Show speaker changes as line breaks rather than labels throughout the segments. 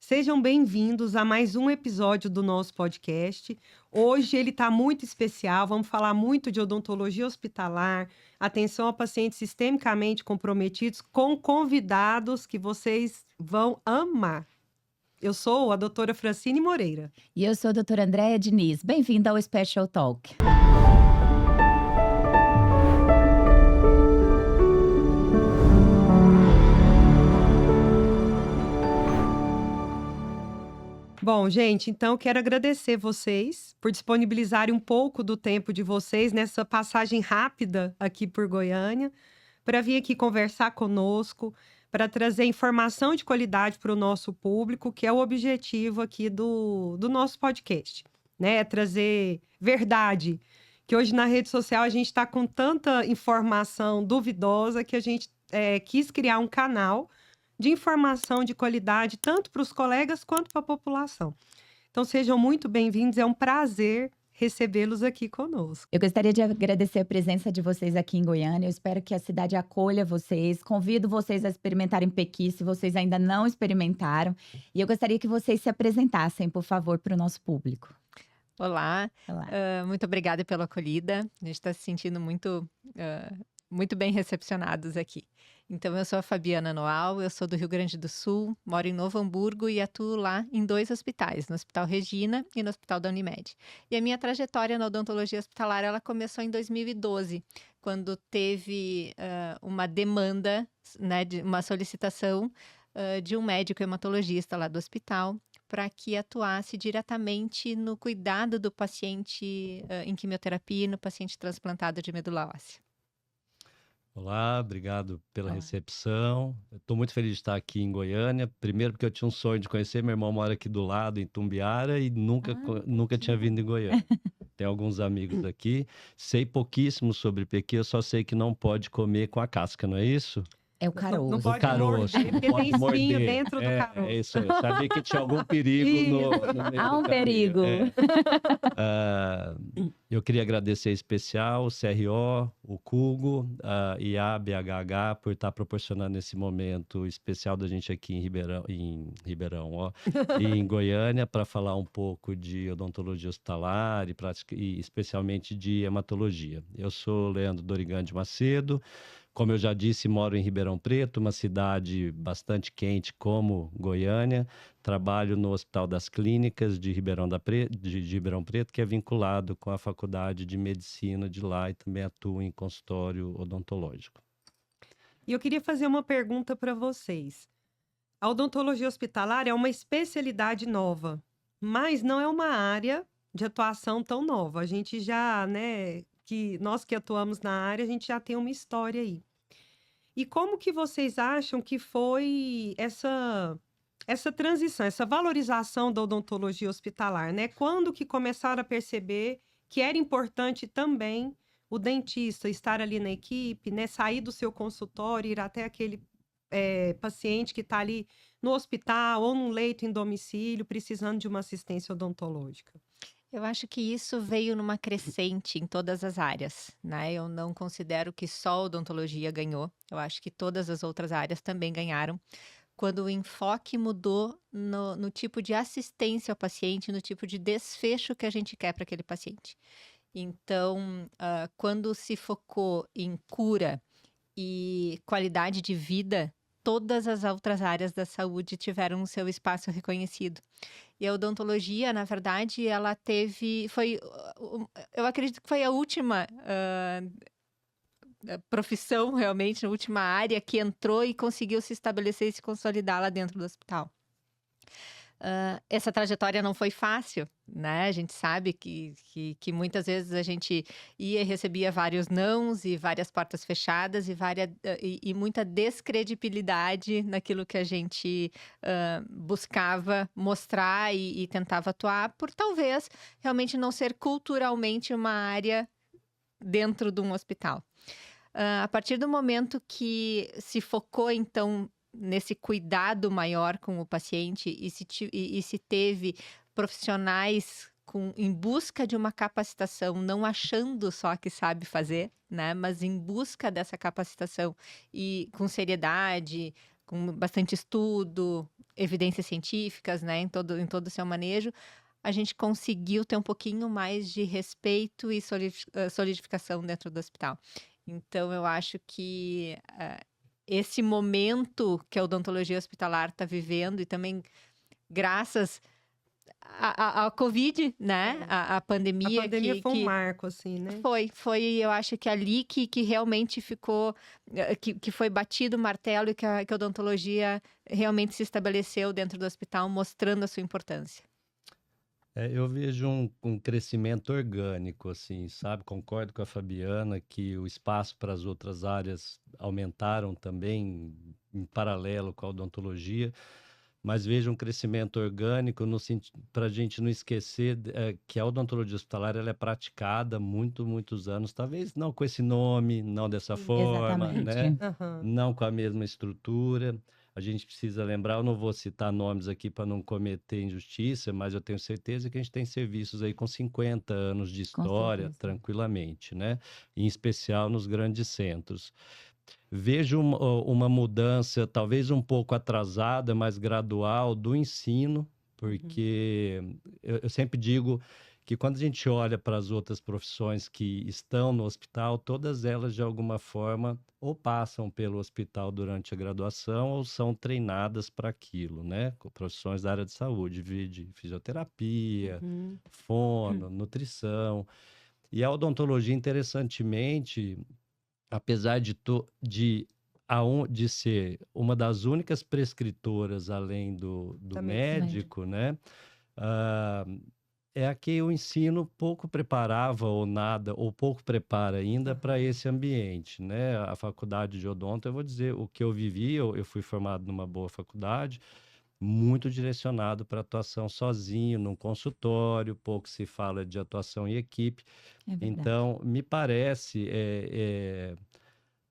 Sejam bem-vindos a mais um episódio do nosso podcast. Hoje ele está muito especial, vamos falar muito de odontologia hospitalar, atenção a pacientes sistemicamente comprometidos, com convidados que vocês vão amar. Eu sou a doutora Francine Moreira.
E eu sou a doutora Andréa Diniz. Bem-vinda ao Special Talk.
Bom, gente, então quero agradecer vocês por disponibilizarem um pouco do tempo de vocês nessa passagem rápida aqui por Goiânia, para vir aqui conversar conosco, para trazer informação de qualidade para o nosso público, que é o objetivo aqui do nosso podcast, né? É trazer verdade, que hoje na rede social a gente está com tanta informação duvidosa que a gente quis criar um canal de informação de qualidade, tanto para os colegas quanto para a população. Então, sejam muito bem-vindos, é um prazer recebê-los aqui conosco.
Eu gostaria de agradecer a presença de vocês aqui em Goiânia. Eu espero que a cidade acolha vocês. Convido vocês a experimentarem pequi, se vocês ainda não experimentaram. E eu gostaria que vocês se apresentassem, por favor, para o nosso público.
Olá,
Olá.
Muito obrigada pela acolhida. A gente está se sentindo muito bem recepcionados aqui. Então, eu sou a Fabiana Noal, eu sou do Rio Grande do Sul, moro em Novo Hamburgo e atuo lá em 2 hospitais, no Hospital Regina e no Hospital da Unimed. E a minha trajetória na odontologia hospitalar, ela começou em 2012, quando teve uma demanda, né, uma solicitação de um médico hematologista lá do hospital, para que atuasse diretamente no cuidado do paciente em quimioterapia e no paciente transplantado de medula óssea.
Olá, obrigado pela
Olá.
recepção. Estou muito feliz de estar aqui em Goiânia. Primeiro porque eu tinha um sonho de conhecer, meu irmão mora aqui do lado, em Tumbiara, e nunca tinha vindo em Goiânia. Tem alguns amigos aqui. Sei pouquíssimo sobre pequi, eu só sei que não pode comer com a casca, não é isso?
É o caroço.
Não pode
caroço,
morder, porque
não
tem
pode
espinho
morder.
dentro do caroço.
É isso aí. Eu sabia que tinha algum perigo no meio
Há
do
um
caminho.
perigo.
Eu queria agradecer em especial o CRO, o CUGO e a BHH por estar proporcionando esse momento especial da gente aqui em Ribeirão, e em Goiânia, para falar um pouco de odontologia hospitalar e especialmente de hematologia. Eu sou Leandro Dorigan de Macedo. Como eu já disse, moro em Ribeirão Preto, uma cidade bastante quente como Goiânia. Trabalho no Hospital das Clínicas de Ribeirão Preto, que é vinculado com a Faculdade de Medicina de lá, e também atuo em consultório odontológico.
E eu queria fazer uma pergunta para vocês. A odontologia hospitalar é uma especialidade nova, mas não é uma área de atuação tão nova. A gente já, né, nós que atuamos na área, a gente já tem uma história aí. E como que vocês acham que foi essa transição, essa valorização da odontologia hospitalar, né? Quando que começaram a perceber que era importante também o dentista estar ali na equipe, né? Sair do seu consultório, ir até aquele paciente que está ali no hospital ou num leito em domicílio, precisando de uma assistência odontológica.
Eu acho que isso veio numa crescente em todas as áreas, né? Eu não considero que só a odontologia ganhou. Eu acho que todas as outras áreas também ganharam. Quando o enfoque mudou no tipo de assistência ao paciente, no tipo de desfecho que a gente quer para aquele paciente. Então, quando se focou em cura e qualidade de vida, todas as outras áreas da saúde tiveram o seu espaço reconhecido. E a odontologia, na verdade, ela eu acredito que foi a última profissão, realmente, a última área que entrou e conseguiu se estabelecer e se consolidar lá dentro do hospital. Essa trajetória não foi fácil, né? A gente sabe que muitas vezes a gente ia e recebia vários nãos e várias portas fechadas e muita descredibilidade naquilo que a gente buscava mostrar e tentava atuar, por talvez realmente não ser culturalmente uma área dentro de um hospital. A partir do momento que se focou, então, nesse cuidado maior com o paciente e se teve profissionais em busca de uma capacitação, não achando só que sabe fazer, né? Mas em busca dessa capacitação e com seriedade, com bastante estudo, evidências científicas, né, em todo o seu manejo, a gente conseguiu ter um pouquinho mais de respeito e solidificação dentro do hospital. Então, eu acho que esse momento que a odontologia hospitalar está vivendo, e também graças à Covid, né? A
A
pandemia
pandemia foi um marco, assim, né?
foi, eu acho que ali que realmente ficou, que foi batido o martelo e que a odontologia realmente se estabeleceu dentro do hospital, mostrando a sua importância.
Eu vejo um crescimento orgânico, assim, sabe? Concordo com a Fabiana que o espaço para as outras áreas aumentaram também em paralelo com a odontologia, mas vejo um crescimento orgânico no para a gente não esquecer que a odontologia hospitalar ela é praticada há muitos anos, talvez não com esse nome, não dessa forma, né?
Exatamente.
Aham.
Não com a mesma estrutura. A gente precisa lembrar, eu não vou citar nomes aqui para não cometer injustiça, mas eu tenho certeza que a gente tem serviços aí com 50 anos de
Com
história,
certeza.
tranquilamente, né? Em especial nos grandes centros. Vejo uma mudança, talvez um pouco atrasada, mas gradual, do ensino, porque eu sempre digo que quando a gente olha para as outras profissões que estão no hospital, todas elas, de alguma forma, ou passam pelo hospital durante a graduação ou são treinadas para aquilo, né? Com profissões da área de saúde, de fisioterapia,
Uhum.
fono, nutrição. E a odontologia, interessantemente, apesar de ser uma das únicas prescritoras além do
Da medicina.
médico, né? ah, é a que o ensino pouco preparava ou nada, ou pouco prepara ainda para esse ambiente, né? A faculdade de odonto, eu vou dizer, o que eu vivi, eu fui formado numa boa faculdade, muito direcionado para atuação sozinho, num consultório, pouco se fala de atuação em equipe.
É verdade.
Então, me parece,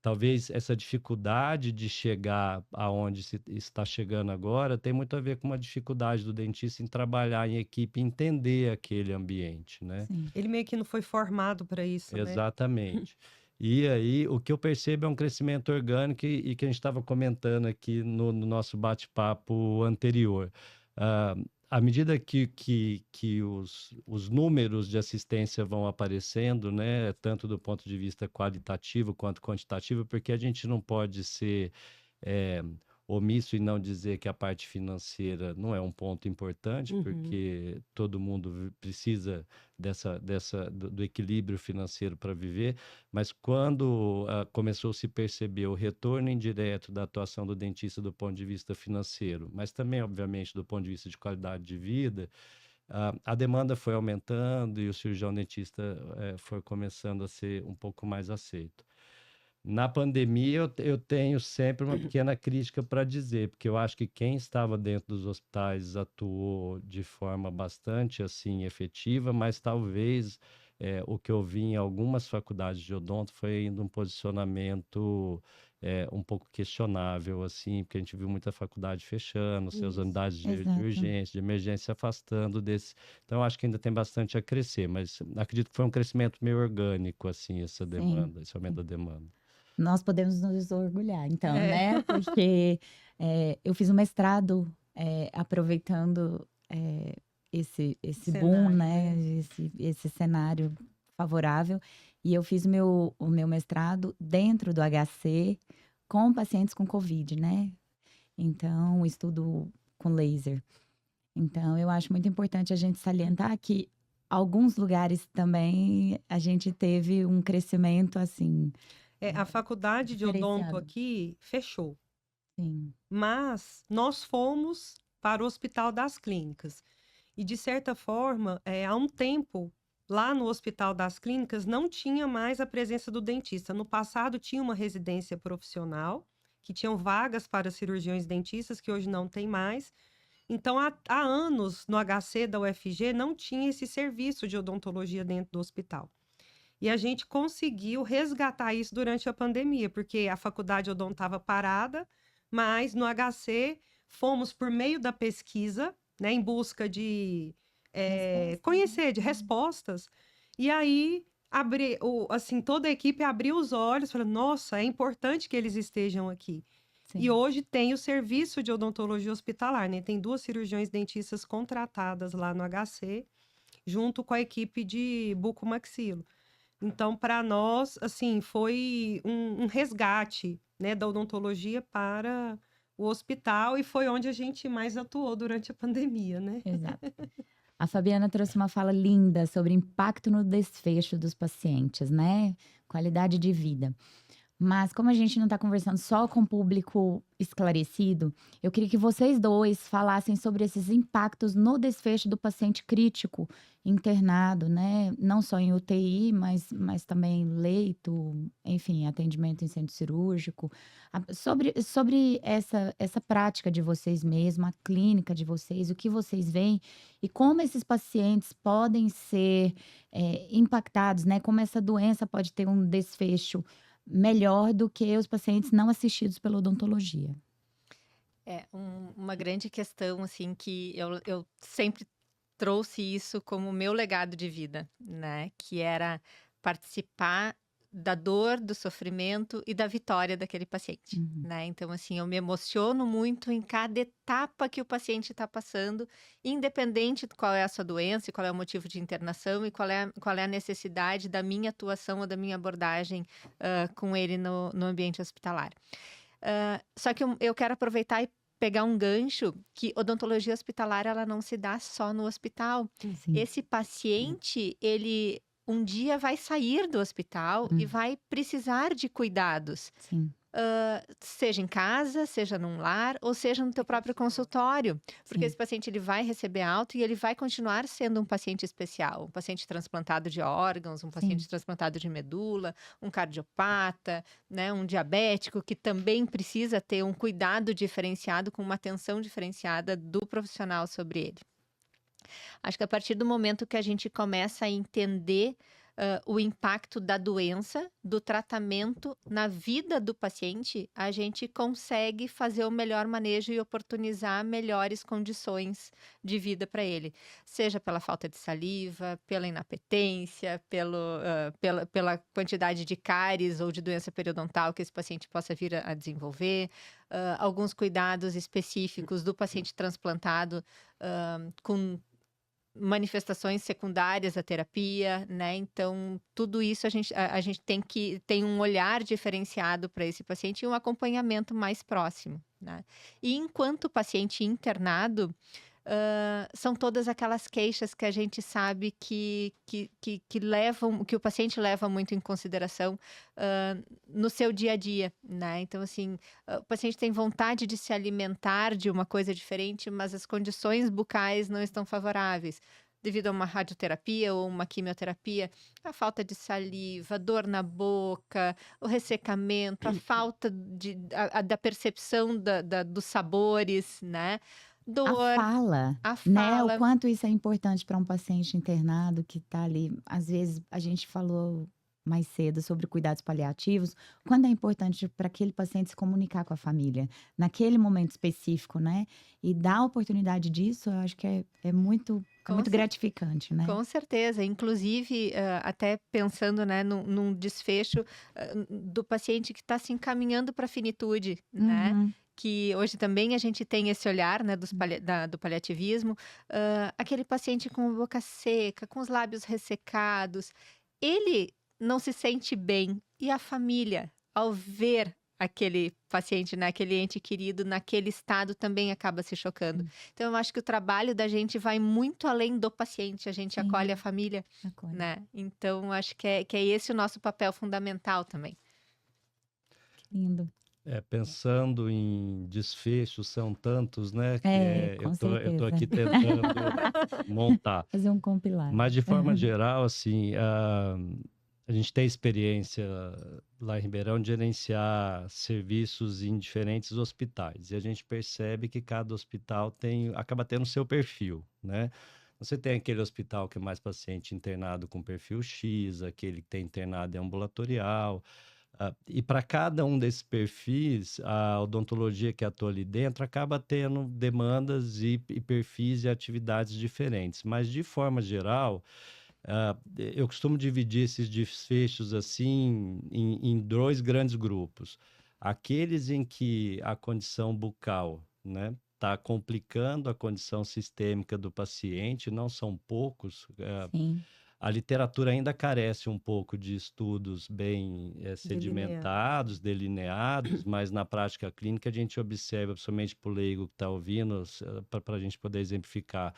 talvez essa dificuldade de chegar aonde se está chegando agora tem muito a ver com uma dificuldade do dentista em trabalhar em equipe, entender aquele ambiente, né?
Sim.
Ele meio que não foi formado para isso, né?
Exatamente. E aí, o que eu percebo é um crescimento orgânico e que a gente estava comentando aqui no nosso bate-papo anterior. À medida que os números de assistência vão aparecendo, né, tanto do ponto de vista qualitativo quanto quantitativo, porque a gente não pode ser omisso e não dizer que a parte financeira não é um ponto importante, porque todo mundo precisa do equilíbrio financeiro para viver, mas quando começou a se perceber o retorno indireto da atuação do dentista do ponto de vista financeiro, mas também, obviamente, do ponto de vista de qualidade de vida, a demanda foi aumentando e o cirurgião dentista foi começando a ser um pouco mais aceito. Na pandemia, eu tenho sempre uma pequena crítica para dizer, porque eu acho que quem estava dentro dos hospitais atuou de forma bastante assim efetiva, mas talvez o que eu vi em algumas faculdades de odonto foi ainda um posicionamento um pouco questionável, assim, porque a gente viu muita faculdade fechando, seus
Isso.
unidades de
Exato.
urgência, de emergência se afastando desse. Então, eu acho que ainda tem bastante a crescer, mas acredito que foi um crescimento meio orgânico, assim, essa demanda, esse aumento da demanda.
Nós podemos nos orgulhar, então,
É.
né? Porque eu fiz um mestrado aproveitando esse boom,
Cenário,
né?
né?
Esse cenário favorável. E eu fiz o meu mestrado dentro do HC com pacientes com Covid, né? Então, estudo com laser. Então, eu acho muito importante a gente salientar que alguns lugares também a gente teve um crescimento, assim,
A faculdade de odonto
diferenciado.
aqui fechou,
Sim.
mas nós fomos para o Hospital das Clínicas. E, de certa forma, há um tempo, lá no Hospital das Clínicas, não tinha mais a presença do dentista. No passado, tinha uma residência profissional, que tinham vagas para cirurgiões dentistas, que hoje não tem mais. Então, há anos, no HC da UFG, não tinha esse serviço de odontologia dentro do hospital. E a gente conseguiu resgatar isso durante a pandemia, porque a faculdade odonto estava parada, mas no HC fomos por meio da pesquisa, né, em busca de conhecer, de respostas. E aí, assim, toda a equipe abriu os olhos, falou, nossa, é importante que eles estejam aqui.
Sim.
E hoje tem o serviço de odontologia hospitalar, né? Tem 2 cirurgiões dentistas contratadas lá no HC, junto com a equipe de bucomaxilo. Então, para nós, assim, foi um resgate, né, da odontologia para o hospital e foi onde a gente mais atuou durante a pandemia, né?
Exato. A Fabiana trouxe uma fala linda sobre impacto no desfecho dos pacientes, né? Qualidade de vida. Mas como a gente não está conversando só com o público esclarecido, eu queria que vocês dois falassem sobre esses impactos no desfecho do paciente crítico internado, né? Não só em UTI, mas também leito, enfim, atendimento em centro cirúrgico. Sobre essa prática de vocês mesmos, a clínica de vocês, o que vocês veem e como esses pacientes podem ser impactados, né? Como essa doença pode ter um desfecho melhor do que os pacientes não assistidos pela odontologia.
Uma grande questão, assim, que eu sempre trouxe isso como meu legado de vida, né? Que era participar da dor, do sofrimento e da vitória daquele paciente, né? Então, assim, eu me emociono muito em cada etapa que o paciente está passando, independente de qual é a sua doença, e qual é o motivo de internação e qual é a necessidade da minha atuação ou da minha abordagem com ele no ambiente hospitalar. Só que eu quero aproveitar e pegar um gancho que odontologia hospitalar, ela não se dá só no hospital.
Sim.
Esse paciente, ele um dia vai sair do hospital e vai precisar de cuidados.
Sim.
Seja em casa, seja num lar, ou seja no teu próprio consultório. Porque
Sim.
esse paciente, ele vai receber alta e ele vai continuar sendo um paciente especial. Um paciente transplantado de órgãos, um paciente transplantado de medula, um cardiopata, né, um diabético, que também precisa ter um cuidado diferenciado, com uma atenção diferenciada do profissional sobre ele. Acho que a partir do momento que a gente começa a entender o impacto da doença, do tratamento na vida do paciente, a gente consegue fazer o melhor manejo e oportunizar melhores condições de vida para ele. Seja pela falta de saliva, pela inapetência, pela quantidade de cáries ou de doença periodontal que esse paciente possa vir a desenvolver. Alguns cuidados específicos do paciente transplantado com manifestações secundárias à terapia, né? Então, tudo isso a gente tem um olhar diferenciado para esse paciente e um acompanhamento mais próximo, né? E enquanto paciente internado, são todas aquelas queixas que a gente sabe que o paciente leva muito em consideração no seu dia a dia, né? Então, assim, o paciente tem vontade de se alimentar de uma coisa diferente, mas as condições bucais não estão favoráveis. Devido a uma radioterapia ou uma quimioterapia, a falta de saliva, dor na boca, o ressecamento, a falta da percepção dos sabores, né? Dor,
A né? O quanto isso é importante para um paciente internado que está ali. Às vezes, a gente falou mais cedo sobre cuidados paliativos, quando é importante para aquele paciente se comunicar com a família, naquele momento específico, né? E dar a oportunidade disso, eu acho que é muito gratificante, né?
Com certeza. Inclusive, até pensando, né, num desfecho do paciente que está se encaminhando para a finitude, né? Que hoje também a gente tem esse olhar, né, do paliativismo. Aquele paciente com a boca seca, com os lábios ressecados, ele não se sente bem. E a família, ao ver aquele paciente, né, aquele ente querido naquele estado, também acaba se chocando. Então, eu acho que o trabalho da gente vai muito além do paciente. A gente acolhe a família, né? Então, acho que é esse o nosso papel fundamental também.
Que lindo.
Pensando em desfechos, são tantos, né? Eu tô aqui tentando montar.
Fazer um compilado.
Mas, de forma geral, assim, a gente tem experiência lá em Ribeirão de gerenciar serviços em diferentes hospitais. E a gente percebe que cada hospital acaba tendo o seu perfil, né? Você tem aquele hospital que é mais paciente internado com perfil X, aquele que tem internado em ambulatorial. E para cada um desses perfis, a odontologia que atua ali dentro acaba tendo demandas e perfis e atividades diferentes. Mas, de forma geral, eu costumo dividir esses desfechos assim em 2 grandes grupos. Aqueles em que a condição bucal, né, está complicando a condição sistêmica do paciente, não são poucos.
Sim.
A literatura ainda carece um pouco de estudos bem sedimentados, delineados, mas na prática clínica a gente observa, principalmente para o leigo que está ouvindo, para a gente poder exemplificar.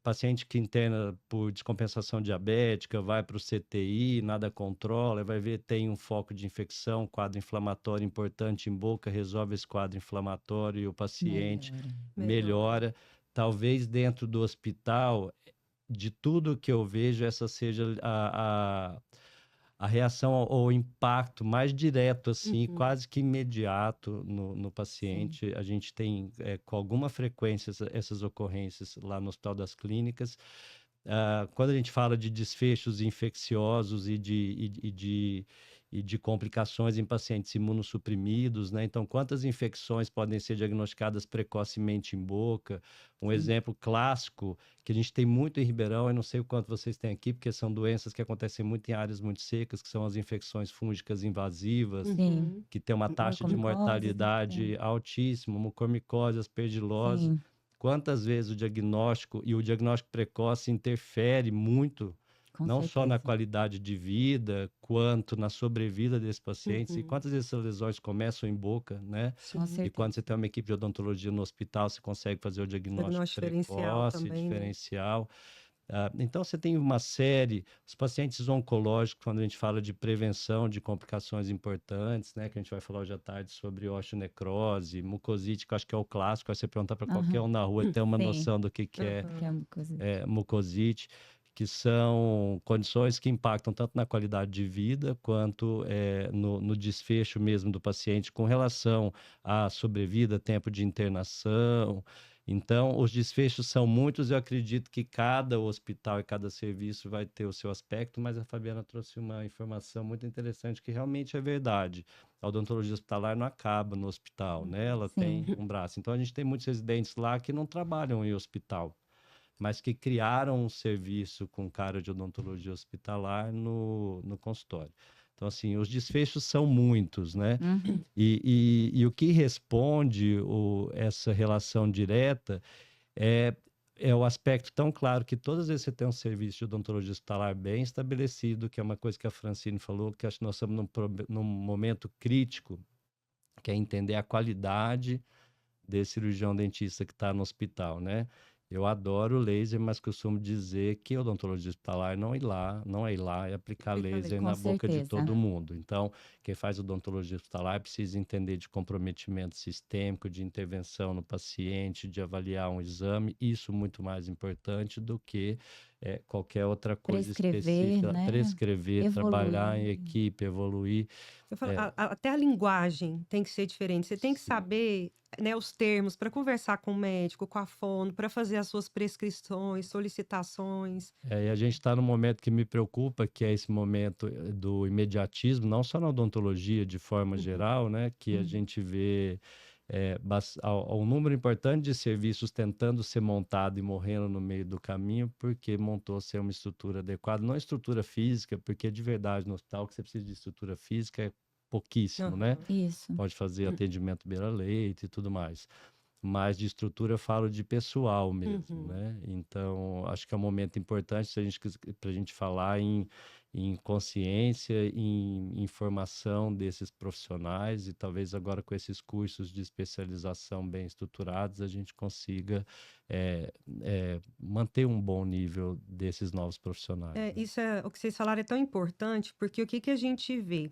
Paciente que interna por descompensação diabética, vai para o CTI, nada controla, vai ver tem um foco de infecção, quadro inflamatório importante em boca, resolve esse quadro inflamatório e o paciente melhora. Talvez dentro do hospital, de tudo que eu vejo, essa seja a reação ou impacto mais direto, assim, quase que imediato no paciente. Sim. A gente tem com alguma frequência essas ocorrências lá no Hospital das Clínicas. Quando a gente fala de desfechos infecciosos e de complicações em pacientes imunossuprimidos, né? Então, quantas infecções podem ser diagnosticadas precocemente em boca? Um exemplo clássico que a gente tem muito em Ribeirão, eu não sei o quanto vocês têm aqui, porque são doenças que acontecem muito em áreas muito secas, que são as infecções fúngicas invasivas, que tem uma taxa de mortalidade altíssima, mucormicose, aspergilose. Sim. Quantas vezes o diagnóstico precoce interfere muito, não só na qualidade de vida, quanto na sobrevida desses pacientes. E quantas vezes essas lesões começam em boca, né? E quando você tem uma equipe de odontologia no hospital, você consegue fazer o diagnóstico precoce, diferencial. Então, você tem uma série, os pacientes oncológicos, quando a gente fala de prevenção de complicações importantes, né, que a gente vai falar hoje à tarde sobre osteonecrose, mucosite, que eu acho que é o clássico, aí você perguntar para qualquer um na rua, tem uma noção do que é mucosite, que são condições que impactam tanto na qualidade de vida, quanto no desfecho mesmo do paciente, com relação à sobrevida, tempo de internação. Então, os desfechos são muitos, eu acredito que cada hospital e cada serviço vai ter o seu aspecto, mas a Fabiana trouxe uma informação muito interessante que realmente é verdade. A odontologia hospitalar não acaba no hospital, né? Ela tem um braço. Então, a gente tem muitos residentes lá que não trabalham em hospital, mas que criaram um serviço com cara de odontologia hospitalar no consultório. Então, assim, os desfechos são muitos, né? E o que responde essa relação direta é o aspecto tão claro que todas as vezes você tem um serviço de odontologia hospitalar bem estabelecido, que é uma coisa que a Francine falou, que acho que nós estamos num momento crítico, que é entender a qualidade desse cirurgião dentista que está no hospital, né? Eu adoro laser, mas costumo dizer que odontologia hospitalar não é ir lá e aplicar laser na boca de todo mundo. Então, quem faz odontologia hospitalar precisa entender de comprometimento sistêmico, de intervenção no paciente, de avaliar um exame. Isso muito mais importante do que qualquer outra coisa específica.
Né?
Prescrever, trabalhar em equipe, evoluir.
Eu falo, até a linguagem tem que ser diferente. Você tem que saber, né, os termos para conversar com o médico, com a fono, para fazer as suas prescrições, solicitações.
E a gente está num momento que me preocupa, que é esse momento do imediatismo, não só na odontologia, de forma geral, né? Que a gente vê um número importante de serviços tentando ser montado e morrendo no meio do caminho, porque montou-se uma estrutura adequada, não estrutura física, porque de verdade no hospital que você precisa de estrutura física é pouquíssimo, né?
Isso.
Pode fazer atendimento beira-leito e tudo mais. Mas de estrutura eu falo de pessoal mesmo, né? Então, acho que é um momento importante para a gente falar em consciência, em informação desses profissionais, e talvez agora com esses cursos de especialização bem estruturados a gente consiga manter um bom nível desses novos profissionais. Né?
Isso o que vocês falaram é tão importante, porque o que a gente vê?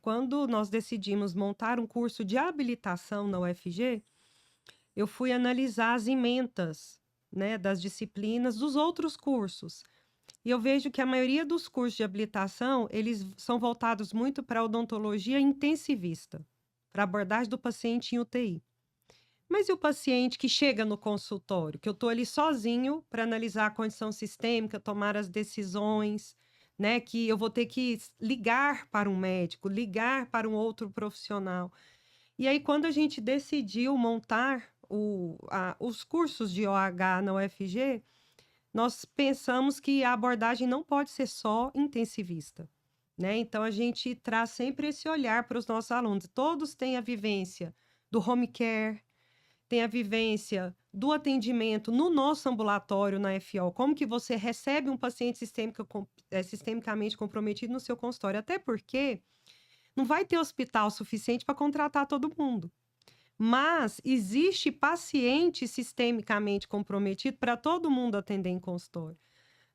Quando nós decidimos montar um curso de habilitação na UFG, eu fui analisar as ementas, né, das disciplinas dos outros cursos. E eu vejo que a maioria dos cursos de habilitação, eles são voltados muito para a odontologia intensivista, para a abordagem do paciente em UTI. Mas e o paciente que chega no consultório, que eu estou ali sozinho para analisar a condição sistêmica, tomar as decisões, né, que eu vou ter que ligar para um médico, ligar para um outro profissional. E aí, quando a gente decidiu montar os cursos de OH na UFG, nós pensamos que a abordagem não pode ser só intensivista. né? Então, a gente traz sempre esse olhar para os nossos alunos. Todos têm a vivência do home care, tem a vivência do atendimento no nosso ambulatório, na FO. Como que você recebe um paciente sistemicamente comprometido no seu consultório? Até porque não vai ter hospital suficiente para contratar todo mundo. Mas existe paciente sistemicamente comprometido para todo mundo atender em consultório,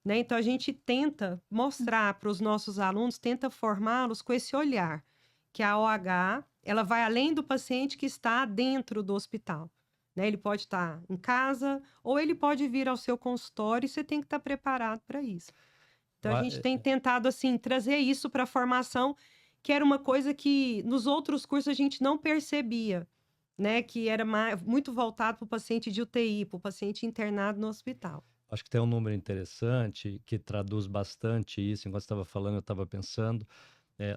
né? Então, a gente tenta mostrar para os nossos alunos, tenta formá-los com esse olhar, que a OH, ela vai além do paciente que está dentro do hospital, né? Ele pode estar em casa ou ele pode vir ao seu consultório e você tem que estar preparado para isso. Então, a gente tem tentado, assim, trazer isso para a formação, que era uma coisa que nos outros cursos a gente não percebia, né? Que era muito voltado para o paciente de UTI, para o paciente internado no hospital.
Acho que tem um número interessante que traduz bastante isso. Enquanto você estava falando, eu estava pensando,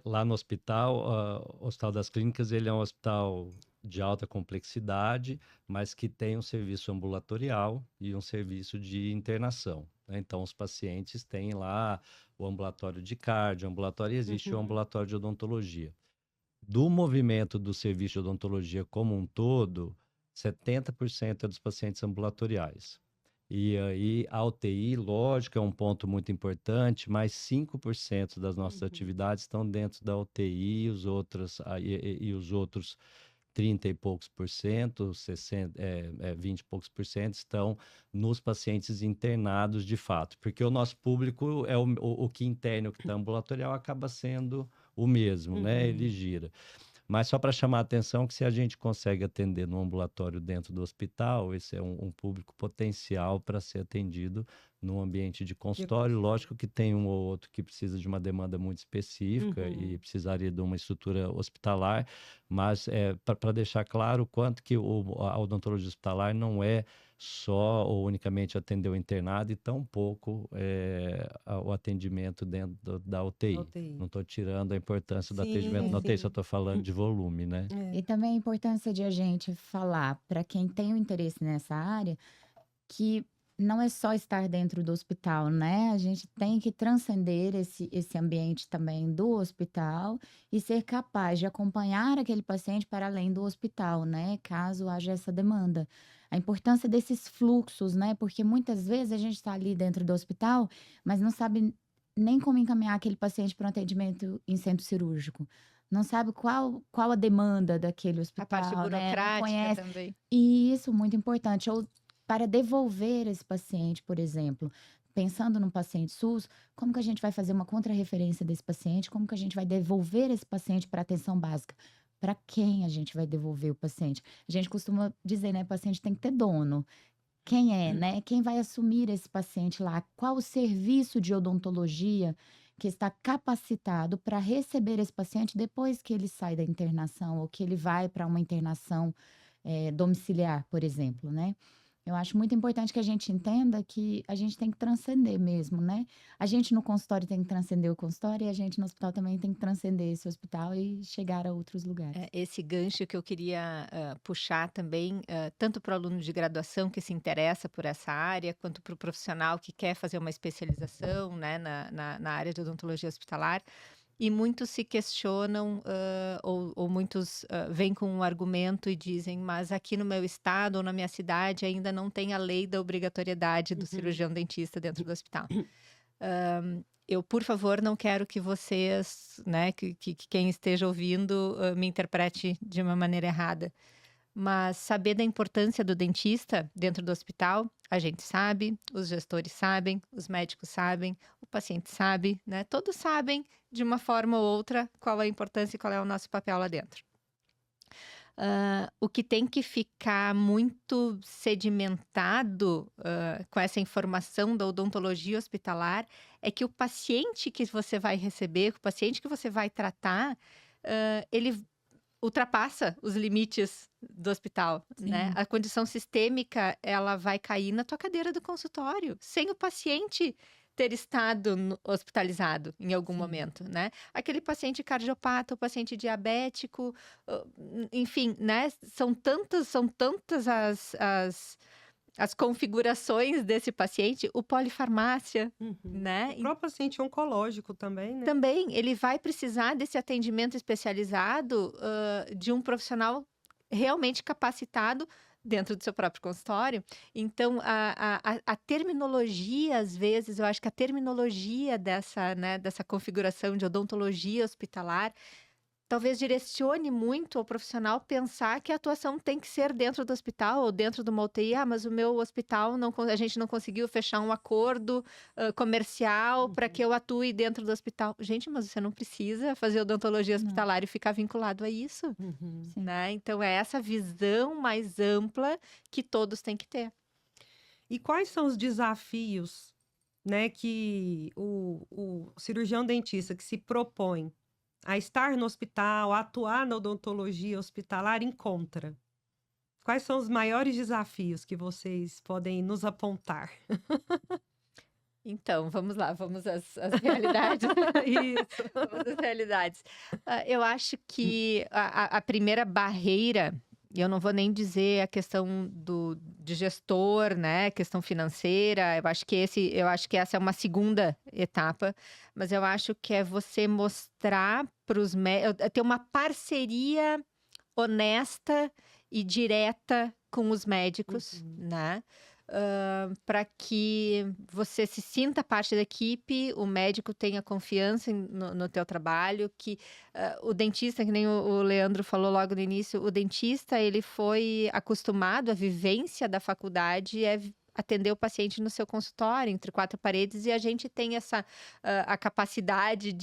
lá no hospital, o Hospital das Clínicas, ele é um hospital de alta complexidade, mas que tem um serviço ambulatorial e um serviço de internação, né? Então, os pacientes têm lá o ambulatório de cardio, ambulatório, existe o ambulatório de odontologia. Do movimento do serviço de odontologia como um todo, 70% é dos pacientes ambulatoriais. E aí, a UTI, lógico, é um ponto muito importante, mas 5% das nossas atividades estão dentro da UTI, os outros 30 e poucos por cento, 20 e poucos por cento estão nos pacientes internados de fato, porque o nosso público é o que interna, o que está ambulatorial acaba sendo o mesmo, né? Ele gira. Mas só para chamar a atenção que se a gente consegue atender no ambulatório dentro do hospital, esse é um público potencial para ser atendido num ambiente de consultório. Lógico que tem um ou outro que precisa de uma demanda muito específica e precisaria de uma estrutura hospitalar, mas para deixar claro o quanto que a odontologia hospitalar não é só ou unicamente atender o internado e tampouco o atendimento dentro da UTI. Não estou tirando a importância do atendimento na UTI, só estou falando de volume, né?
E também a importância de a gente falar para quem tem o interesse nessa área que não é só estar dentro do hospital, né? A gente tem que transcender esse ambiente também do hospital e ser capaz de acompanhar aquele paciente para além do hospital, né? Caso haja essa demanda. A importância desses fluxos, né? Porque muitas vezes a gente está ali dentro do hospital, mas não sabe nem como encaminhar aquele paciente para um atendimento em centro cirúrgico. Não sabe qual a demanda daquele
A
hospital,
parte
né? Não
burocrática
conhece.
também.
E isso, muito importante. Ou para devolver esse paciente, por exemplo, pensando num paciente SUS, como que a gente vai fazer uma contrarreferência desse paciente? Como que a gente vai devolver esse paciente para atenção básica? Para quem a gente vai devolver o paciente? A gente costuma dizer, né? O paciente tem que ter dono. Quem é, né? Quem vai assumir esse paciente lá? Qual o serviço de odontologia que está capacitado para receber esse paciente depois que ele sai da internação ou que ele vai para uma internação domiciliar, por exemplo, né? Eu acho muito importante que a gente entenda que a gente tem que transcender mesmo, né? A gente no consultório tem que transcender o consultório e a gente no hospital também tem que transcender esse hospital e chegar a outros lugares.
Esse gancho que eu queria puxar também, tanto para o aluno de graduação que se interessa por essa área, quanto para o profissional que quer fazer uma especialização, né, na área de odontologia hospitalar. E muitos se questionam, ou muitos vêm com um argumento e dizem, mas aqui no meu estado ou na minha cidade ainda não tem a lei da obrigatoriedade do cirurgião dentista dentro do hospital. Eu, por favor, não quero que vocês, né, que quem esteja ouvindo me interprete de uma maneira errada. Mas saber da importância do dentista dentro do hospital, a gente sabe, os gestores sabem, os médicos sabem, o paciente sabe, né? Todos sabem, de uma forma ou outra, qual é a importância e qual é o nosso papel lá dentro. O que tem que ficar muito sedimentado com essa informação da odontologia hospitalar é que o paciente que você vai receber, o paciente que você vai tratar, ele ultrapassa os limites do hospital, né? A condição sistêmica, ela vai cair na tua cadeira do consultório, sem o paciente ter estado hospitalizado em algum momento, né? Aquele paciente cardiopata, o paciente diabético, enfim, né? São tantas as configurações desse paciente, o polifarmácia,
Uhum.
né?
O próprio paciente oncológico também, né?
Também ele vai precisar desse atendimento especializado de um profissional realmente capacitado dentro do seu próprio consultório. Então, a terminologia, às vezes, eu acho que a terminologia dessa, né, dessa configuração de odontologia hospitalar talvez direcione muito ao profissional pensar que a atuação tem que ser dentro do hospital ou dentro de uma UTI. Ah, mas o meu hospital, a gente não conseguiu fechar um acordo comercial para que eu atue dentro do hospital. Gente, mas você não precisa fazer odontologia
Não.
hospitalar e ficar vinculado a isso,
Uhum.
Sim.
né? Então, é essa visão mais ampla que todos têm que ter.
E quais são os desafios, né, que o cirurgião dentista que se propõe a estar no hospital, a atuar na odontologia hospitalar encontra? Quais são os maiores desafios que vocês podem nos apontar?
Então, vamos lá, vamos às realidades.
Isso.
Vamos às realidades. Eu acho que a primeira barreira, e eu não vou nem dizer a questão de gestor, né? Questão financeira. Eu acho que essa é uma segunda etapa, mas eu acho que é você mostrar para os ter uma parceria honesta e direta com os médicos,
Uhum.
né? Para que você se sinta parte da equipe, o médico tenha confiança no teu trabalho, que o dentista, que nem o Leandro falou logo no início, o dentista, ele foi acostumado, a vivência da faculdade é atender o paciente no seu consultório, entre quatro paredes, e a gente tem essa a capacidade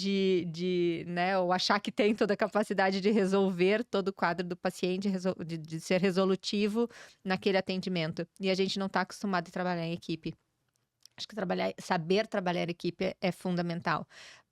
né, ou achar que tem toda a capacidade de resolver todo o quadro do paciente, de ser resolutivo naquele atendimento. E a gente não está acostumado a trabalhar em equipe. Acho que saber trabalhar em equipe é fundamental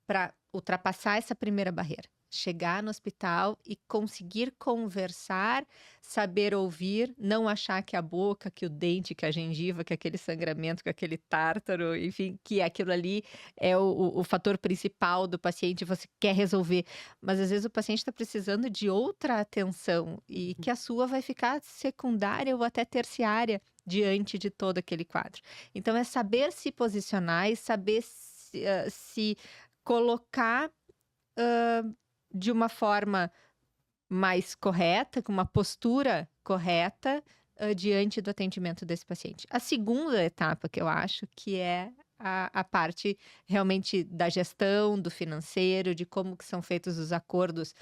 para ultrapassar essa primeira barreira. Chegar no hospital e conseguir conversar, saber ouvir, não achar que a boca, que o dente, que a gengiva, que aquele sangramento, que aquele tártaro, enfim, que aquilo ali é o fator principal do paciente, você quer resolver. Mas às vezes o paciente está precisando de outra atenção e que a sua vai ficar secundária ou até terciária diante de todo aquele quadro. Então, é saber se posicionar e saber se colocar de uma forma mais correta, com uma postura correta diante do atendimento desse paciente. A segunda etapa que eu acho que é a parte realmente da gestão, do financeiro, de como que são feitos os acordos,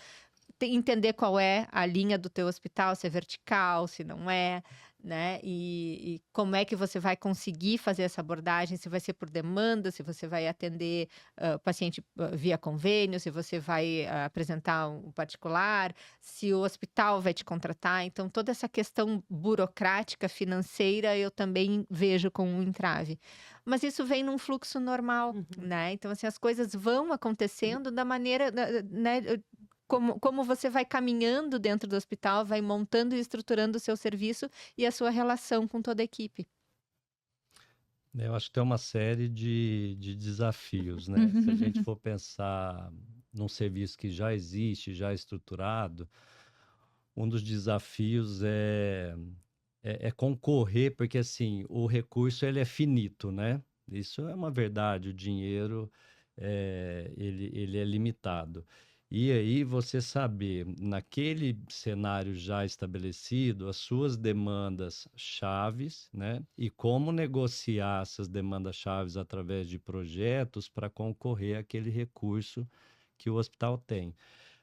entender qual é a linha do teu hospital, se é vertical, se não é, né? E como é que você vai conseguir fazer essa abordagem, se vai ser por demanda, se você vai atender o paciente via convênio, se você vai apresentar um particular, se o hospital vai te contratar. Então, toda essa questão burocrática, financeira, eu também vejo como um entrave. Mas isso vem num fluxo normal, né? Então, assim, as coisas vão acontecendo da maneira, né? Como você vai caminhando dentro do hospital, vai montando e estruturando o seu serviço e a sua relação com toda a equipe.
Eu acho que tem uma série de desafios, né? Se a gente for pensar num serviço que já existe, já estruturado, um dos desafios é concorrer, porque assim, o recurso ele é finito, né? Isso é uma verdade, o dinheiro ele é limitado. E aí você saber, naquele cenário já estabelecido, as suas demandas chaves, né? E como negociar essas demandas chaves através de projetos para concorrer àquele recurso que o hospital tem.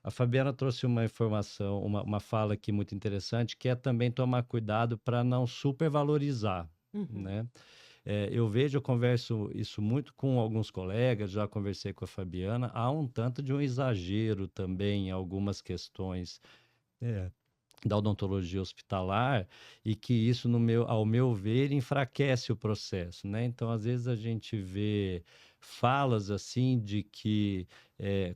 A Fabiana trouxe uma informação, uma fala aqui muito interessante, que é também tomar cuidado para não supervalorizar, né? Eu converso isso muito com alguns colegas, já conversei com a Fabiana, há um tanto de um exagero também em algumas questões da odontologia hospitalar e que isso, ao meu ver, enfraquece o processo, né? Então, às vezes a gente vê falas assim de que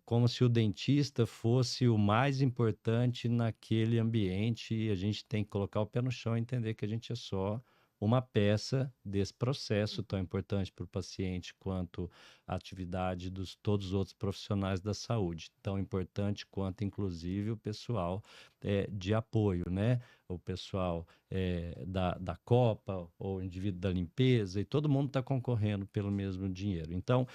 como se o dentista fosse o mais importante naquele ambiente e a gente tem que colocar o pé no chão e entender que a gente é só uma peça desse processo tão importante para o paciente quanto a atividade dos todos os outros profissionais da saúde, tão importante quanto, inclusive, o pessoal de apoio, né? O pessoal da Copa, ou o indivíduo da limpeza, e todo mundo está concorrendo pelo mesmo dinheiro. Então,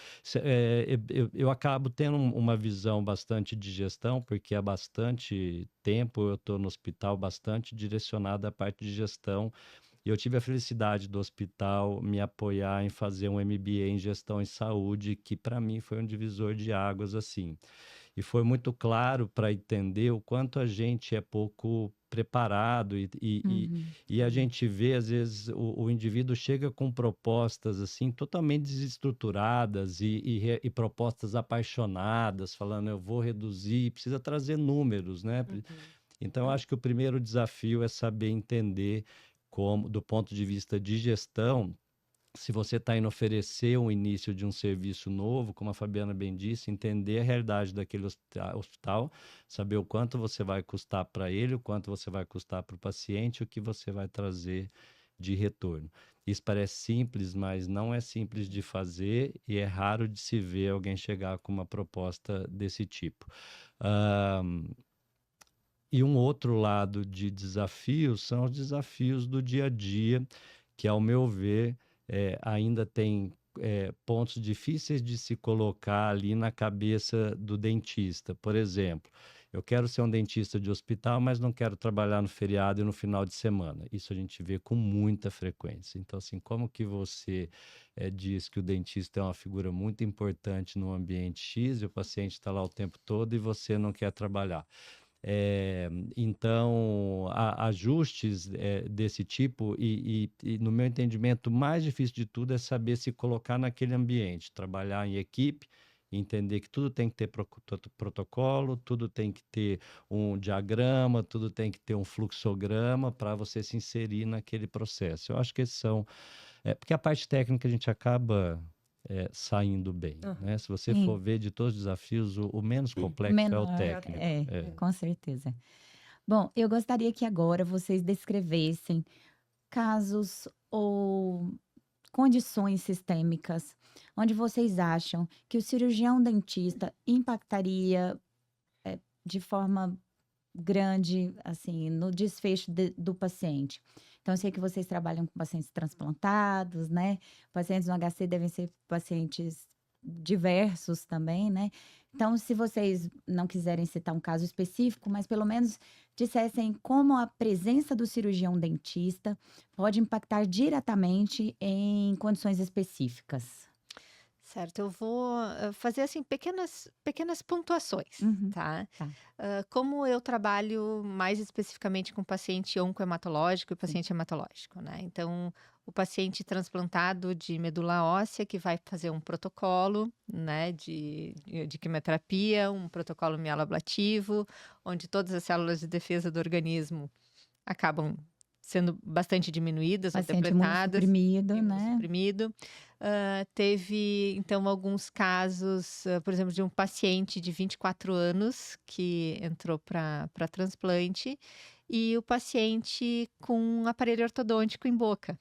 eu acabo tendo uma visão bastante de gestão, porque há bastante tempo eu estou no hospital bastante direcionado à parte de gestão. E eu tive a felicidade do hospital me apoiar em fazer um MBA em gestão em saúde, que para mim foi um divisor de águas assim. E foi muito claro para entender o quanto a gente é pouco preparado e a gente vê, às vezes, o indivíduo chega com propostas assim totalmente desestruturadas e propostas apaixonadas, falando eu vou reduzir, precisa trazer números, né? Então, eu acho que o primeiro desafio é saber entender como, do ponto de vista de gestão, se você está indo oferecer um início de um serviço novo, como a Fabiana bem disse, entender a realidade daquele hospital, saber o quanto você vai custar para ele, o quanto você vai custar para o paciente, o que você vai trazer de retorno. Isso parece simples, mas não é simples de fazer e é raro de se ver alguém chegar com uma proposta desse tipo. E um outro lado de desafios são os desafios do dia a dia, que, ao meu ver, ainda tem pontos difíceis de se colocar ali na cabeça do dentista. Por exemplo, eu quero ser um dentista de hospital, mas não quero trabalhar no feriado e no final de semana. Isso a gente vê com muita frequência. Então, assim, como que você diz que o dentista é uma figura muito importante no ambiente X e o paciente está lá o tempo todo e você não quer trabalhar? Então, ajustes desse tipo e, no meu entendimento, o mais difícil de tudo é saber se colocar naquele ambiente, trabalhar em equipe, entender que tudo tem que ter protocolo, tudo tem que ter um diagrama, tudo tem que ter um fluxograma para você se inserir naquele processo. Eu acho que esses são... porque a parte técnica a gente acaba... saindo bem, né? Se você for ver de todos os desafios, o menos complexo é o técnico.
Com certeza. Bom, eu gostaria que agora vocês descrevessem casos ou condições sistêmicas onde vocês acham que o cirurgião dentista impactaria de forma grande, assim, no desfecho do paciente. Então, eu sei que vocês trabalham com pacientes transplantados, né? Pacientes no HC devem ser pacientes diversos também, né? Então, se vocês não quiserem citar um caso específico, mas pelo menos dissessem como a presença do cirurgião dentista pode impactar diretamente em condições específicas.
Certo, eu vou fazer assim pequenas pontuações, tá? Como eu trabalho mais especificamente com paciente oncohematológico e paciente hematológico, né? Então, o paciente transplantado de medula óssea que vai fazer um protocolo, né, de quimioterapia, um protocolo mieloablativo, onde todas as células de defesa do organismo acabam sendo bastante diminuídas ou depletadas. Suprimido. Teve, então, alguns casos, por exemplo, de um paciente de 24 anos que entrou para transplante e o paciente com um aparelho ortodôntico em boca.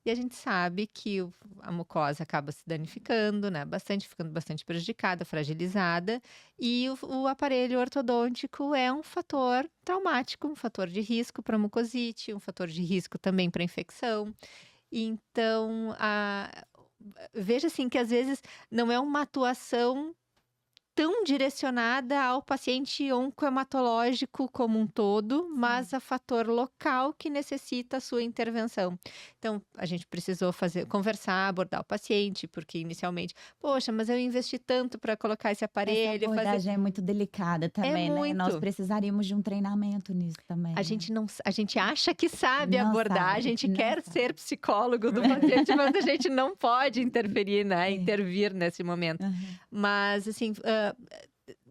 E a gente sabe que a mucosa acaba se danificando, né? Ficando bastante prejudicada, fragilizada. E o aparelho ortodôntico é um fator traumático, um fator de risco para mucosite, um fator de risco também para infecção. Então, veja assim que às vezes não é uma atuação tão direcionada ao paciente oncohematológico como um todo, mas a fator local que necessita a sua intervenção. Então, a gente precisou conversar, abordar o paciente, porque inicialmente, poxa, mas eu investi tanto para colocar esse aparelho.
Essa abordagem é muito delicada também, né?
Muito.
Nós precisaríamos de um treinamento nisso também.
A gente acha que sabe abordar, a gente quer ser psicólogo do
Uhum.
paciente, mas a gente não pode interferir, né? Intervir nesse momento. Mas, assim,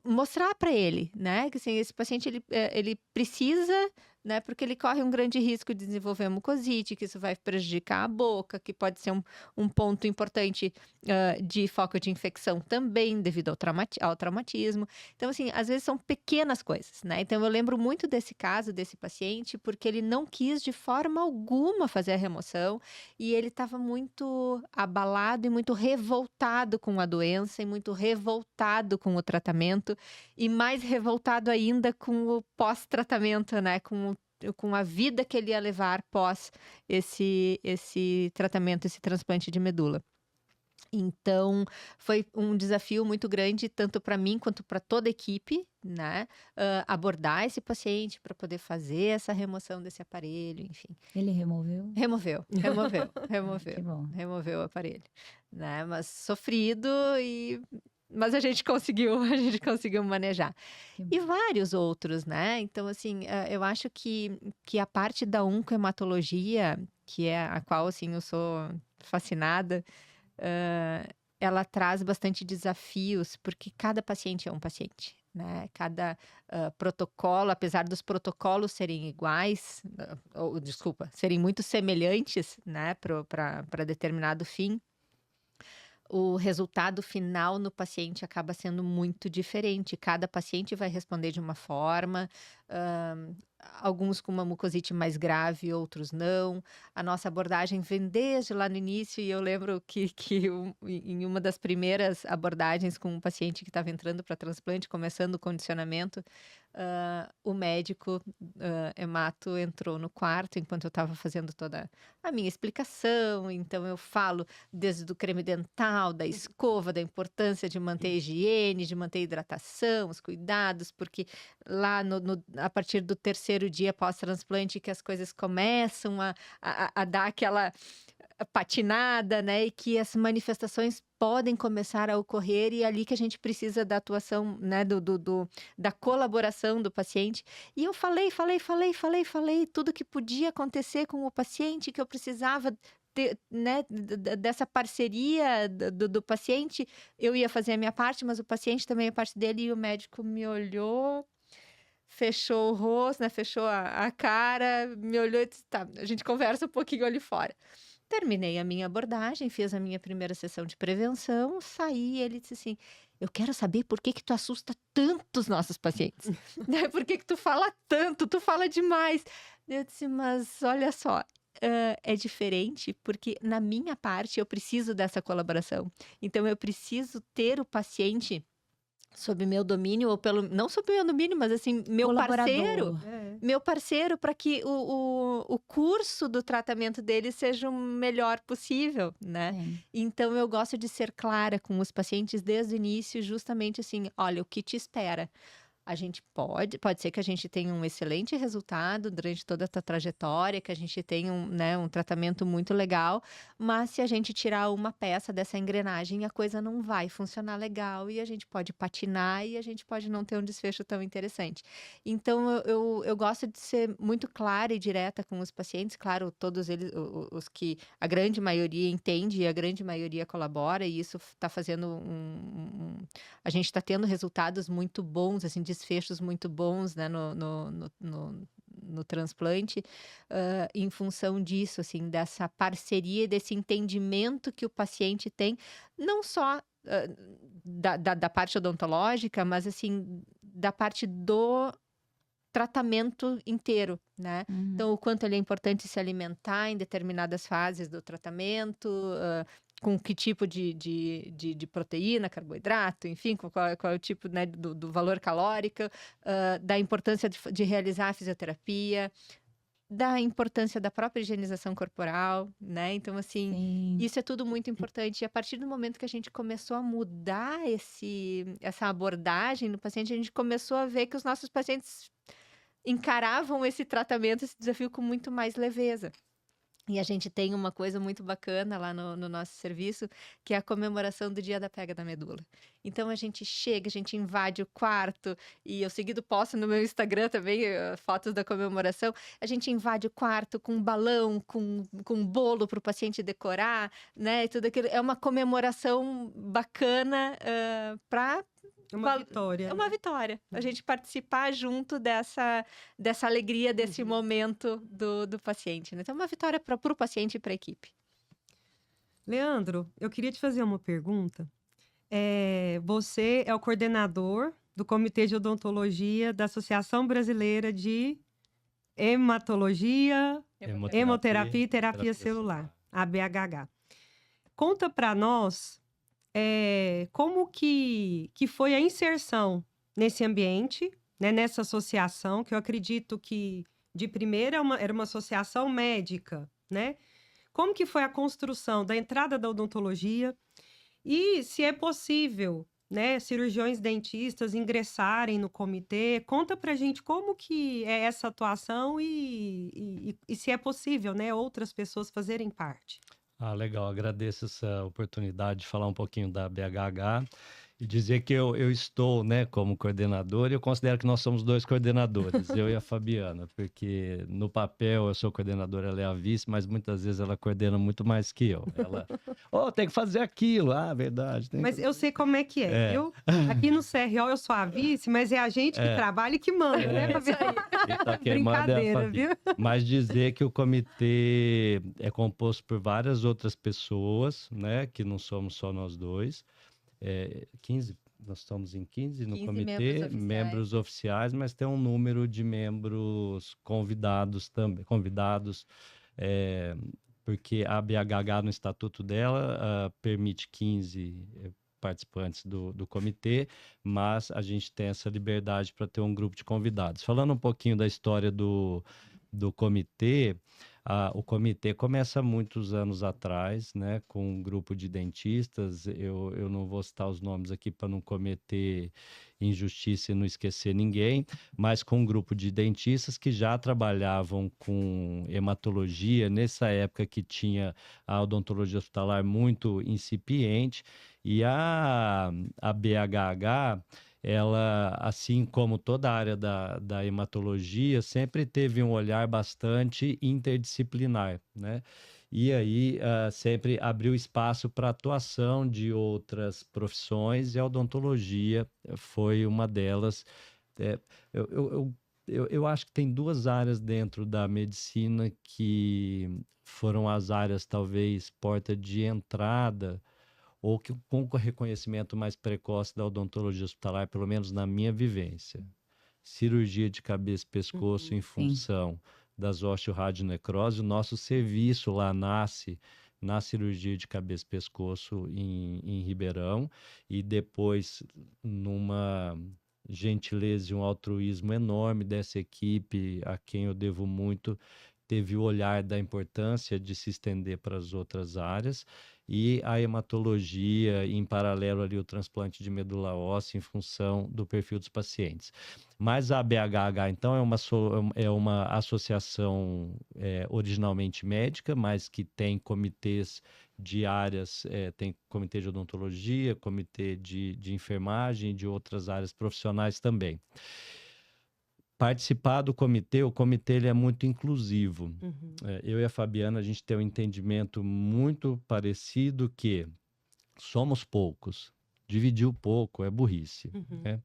mostrar para ele, né? Que assim, esse paciente ele precisa né? Porque ele corre um grande risco de desenvolver mucosite, que isso vai prejudicar a boca, que pode ser um ponto importante de foco de infecção também, devido ao traumatismo. Então, assim, às vezes são pequenas coisas, né? Então, eu lembro muito desse caso, desse paciente, porque ele não quis de forma alguma fazer a remoção e ele estava muito abalado e muito revoltado com a doença e muito revoltado com o tratamento e mais revoltado ainda com o pós-tratamento, né? Com a vida que ele ia levar pós esse tratamento, esse transplante de medula. Então, foi um desafio muito grande, tanto para mim quanto para toda a equipe, né? Abordar esse paciente para poder fazer essa remoção desse aparelho, enfim.
Ele removeu?
Removeu.
Que bom.
Removeu o aparelho, né? Mas sofrido mas a gente conseguiu manejar. E vários outros, né? Então, assim, eu acho que a parte da oncohematologia, que é a qual, assim, eu sou fascinada, ela traz bastante desafios, porque cada paciente é um paciente, né? Cada protocolo, apesar dos protocolos serem iguais, serem muito semelhantes, né, para determinado fim, o resultado final no paciente acaba sendo muito diferente. Cada paciente vai responder de uma forma, alguns com uma mucosite mais grave, outros não. A nossa abordagem vem desde lá no início, e eu lembro que em uma das primeiras abordagens com um paciente que estava entrando para transplante, começando o condicionamento, o médico hemato entrou no quarto enquanto eu estava fazendo toda a minha explicação. Então eu falo desde o creme dental, da escova, da importância de manter a higiene, de manter a hidratação, os cuidados, porque lá a partir do terceiro dia pós-transplante que as coisas começam a dar aquela patinada, né? E que as manifestações podem começar a ocorrer, e é ali que a gente precisa da atuação, né? Da colaboração do paciente. E eu falei tudo que podia acontecer com o paciente, que eu precisava ter, né, dessa parceria do paciente. Eu ia fazer a minha parte, mas o paciente também a parte dele, e o médico me olhou, fechou o rosto, né? Fechou a cara, me olhou e disse, tá, a gente conversa um pouquinho ali fora. Terminei a minha abordagem, fiz a minha primeira sessão de prevenção, saí, e ele disse assim, eu quero saber por que tu assusta tanto os nossos pacientes, né? Por que tu fala tanto, tu fala demais. Eu disse, mas olha só, é diferente porque na minha parte eu preciso dessa colaboração. Então eu preciso ter o paciente sob meu domínio, ou não sob meu domínio, mas assim, meu parceiro, para que o curso do tratamento dele seja o melhor possível, né?
Sim.
Então eu gosto de ser clara com os pacientes desde o início, justamente assim, olha, o que te espera? A gente pode ser que a gente tenha um excelente resultado durante toda a tua trajetória, que a gente tenha um tratamento muito legal, mas se a gente tirar uma peça dessa engrenagem, a coisa não vai funcionar legal e a gente pode patinar e a gente pode não ter um desfecho tão interessante. Então, eu gosto de ser muito clara e direta com os pacientes, claro, todos eles, os que a grande maioria entende e a grande maioria colabora, e isso está fazendo a gente está tendo resultados muito bons, assim, desfechos muito bons, né, no transplante, em função disso, assim, dessa parceria, desse entendimento que o paciente tem, não só da parte odontológica, mas assim, da parte do tratamento inteiro, né? Então, o quanto ele é importante se alimentar em determinadas fases do tratamento, com que tipo de proteína, carboidrato, enfim, qual é o tipo, né, do valor calórico, da importância de realizar a fisioterapia, da importância da própria higienização corporal, né? Então, assim,
Sim.
isso é tudo muito importante. E a partir do momento que a gente começou a mudar essa abordagem no paciente, a gente começou a ver que os nossos pacientes encaravam esse tratamento, esse desafio com muito mais leveza. E a gente tem uma coisa muito bacana lá no nosso serviço, que é a comemoração do dia da pega da medula. Então a gente chega, a gente invade o quarto, e eu seguido posto no meu Instagram também fotos da comemoração. A gente invade o quarto com balão, com bolo para o paciente decorar, né? E tudo aquilo. É uma comemoração bacana para
É uma vitória.
É uma vitória. A gente participar junto dessa alegria, desse momento do paciente, né? Então, é uma vitória para o paciente e para a equipe.
Leandro, eu queria te fazer uma pergunta. Você é o coordenador do Comitê de Odontologia da Associação Brasileira de Hematologia, Hemoterapia e Terapia Celular, ABHH. Conta para nós como que foi a inserção nesse ambiente, né, nessa associação, que eu acredito que, de primeira, era uma associação médica, né? Como que foi a construção da entrada da odontologia e se é possível, né, cirurgiões dentistas ingressarem no comitê? Conta pra gente como que é essa atuação e se é possível, né, outras pessoas fazerem parte.
Legal, agradeço essa oportunidade de falar um pouquinho da BHH e dizer que eu estou, né, como coordenador, e eu considero que nós somos dois coordenadores, eu e a Fabiana, porque no papel eu sou coordenador, ela é a vice, mas muitas vezes ela coordena muito mais que eu. Ela, tem que fazer aquilo, verdade.
Mas eu sei como é que é. Aqui no CRO eu sou a vice, mas é a gente que trabalha e que manda, né, Fabiana?
Então, quem manda é a Fabi.
Viu?
Mas dizer que o comitê é composto por várias outras pessoas, né, que não somos só nós dois. 15, nós estamos em 15 no comitê, membros oficiais, mas tem um número de membros convidados também, porque a BHH no estatuto dela permite 15 participantes do comitê, mas a gente tem essa liberdade para ter um grupo de convidados. Falando um pouquinho da história do comitê, o comitê começa muitos anos atrás, né, com um grupo de dentistas. Eu não vou citar os nomes aqui para não cometer injustiça e não esquecer ninguém, mas com um grupo de dentistas que já trabalhavam com hematologia, nessa época que tinha a odontologia hospitalar muito incipiente, e a BHH, ela, assim como toda a área da hematologia, sempre teve um olhar bastante interdisciplinar, né? E aí sempre abriu espaço para atuação de outras profissões, e a odontologia foi uma delas. Eu acho que tem duas áreas dentro da medicina que foram as áreas, talvez, porta de entrada, ou que com o reconhecimento mais precoce da odontologia hospitalar, pelo menos na minha vivência. Cirurgia de cabeça e pescoço em função das osteoradionecrose. O nosso serviço lá nasce na cirurgia de cabeça e pescoço em Ribeirão, e depois, numa gentileza e um altruísmo enorme dessa equipe, a quem eu devo muito, teve o olhar da importância de se estender para as outras áreas, e a hematologia, em paralelo ali o transplante de medula óssea em função do perfil dos pacientes. Mas a BHH, então, é uma associação originalmente médica, mas que tem comitês de áreas, tem comitê de odontologia, comitê de enfermagem e de outras áreas profissionais também. Participar do comitê, o comitê ele é muito inclusivo. Eu e a Fabiana, a gente tem um entendimento muito parecido, que somos poucos, dividir o pouco é burrice. Né?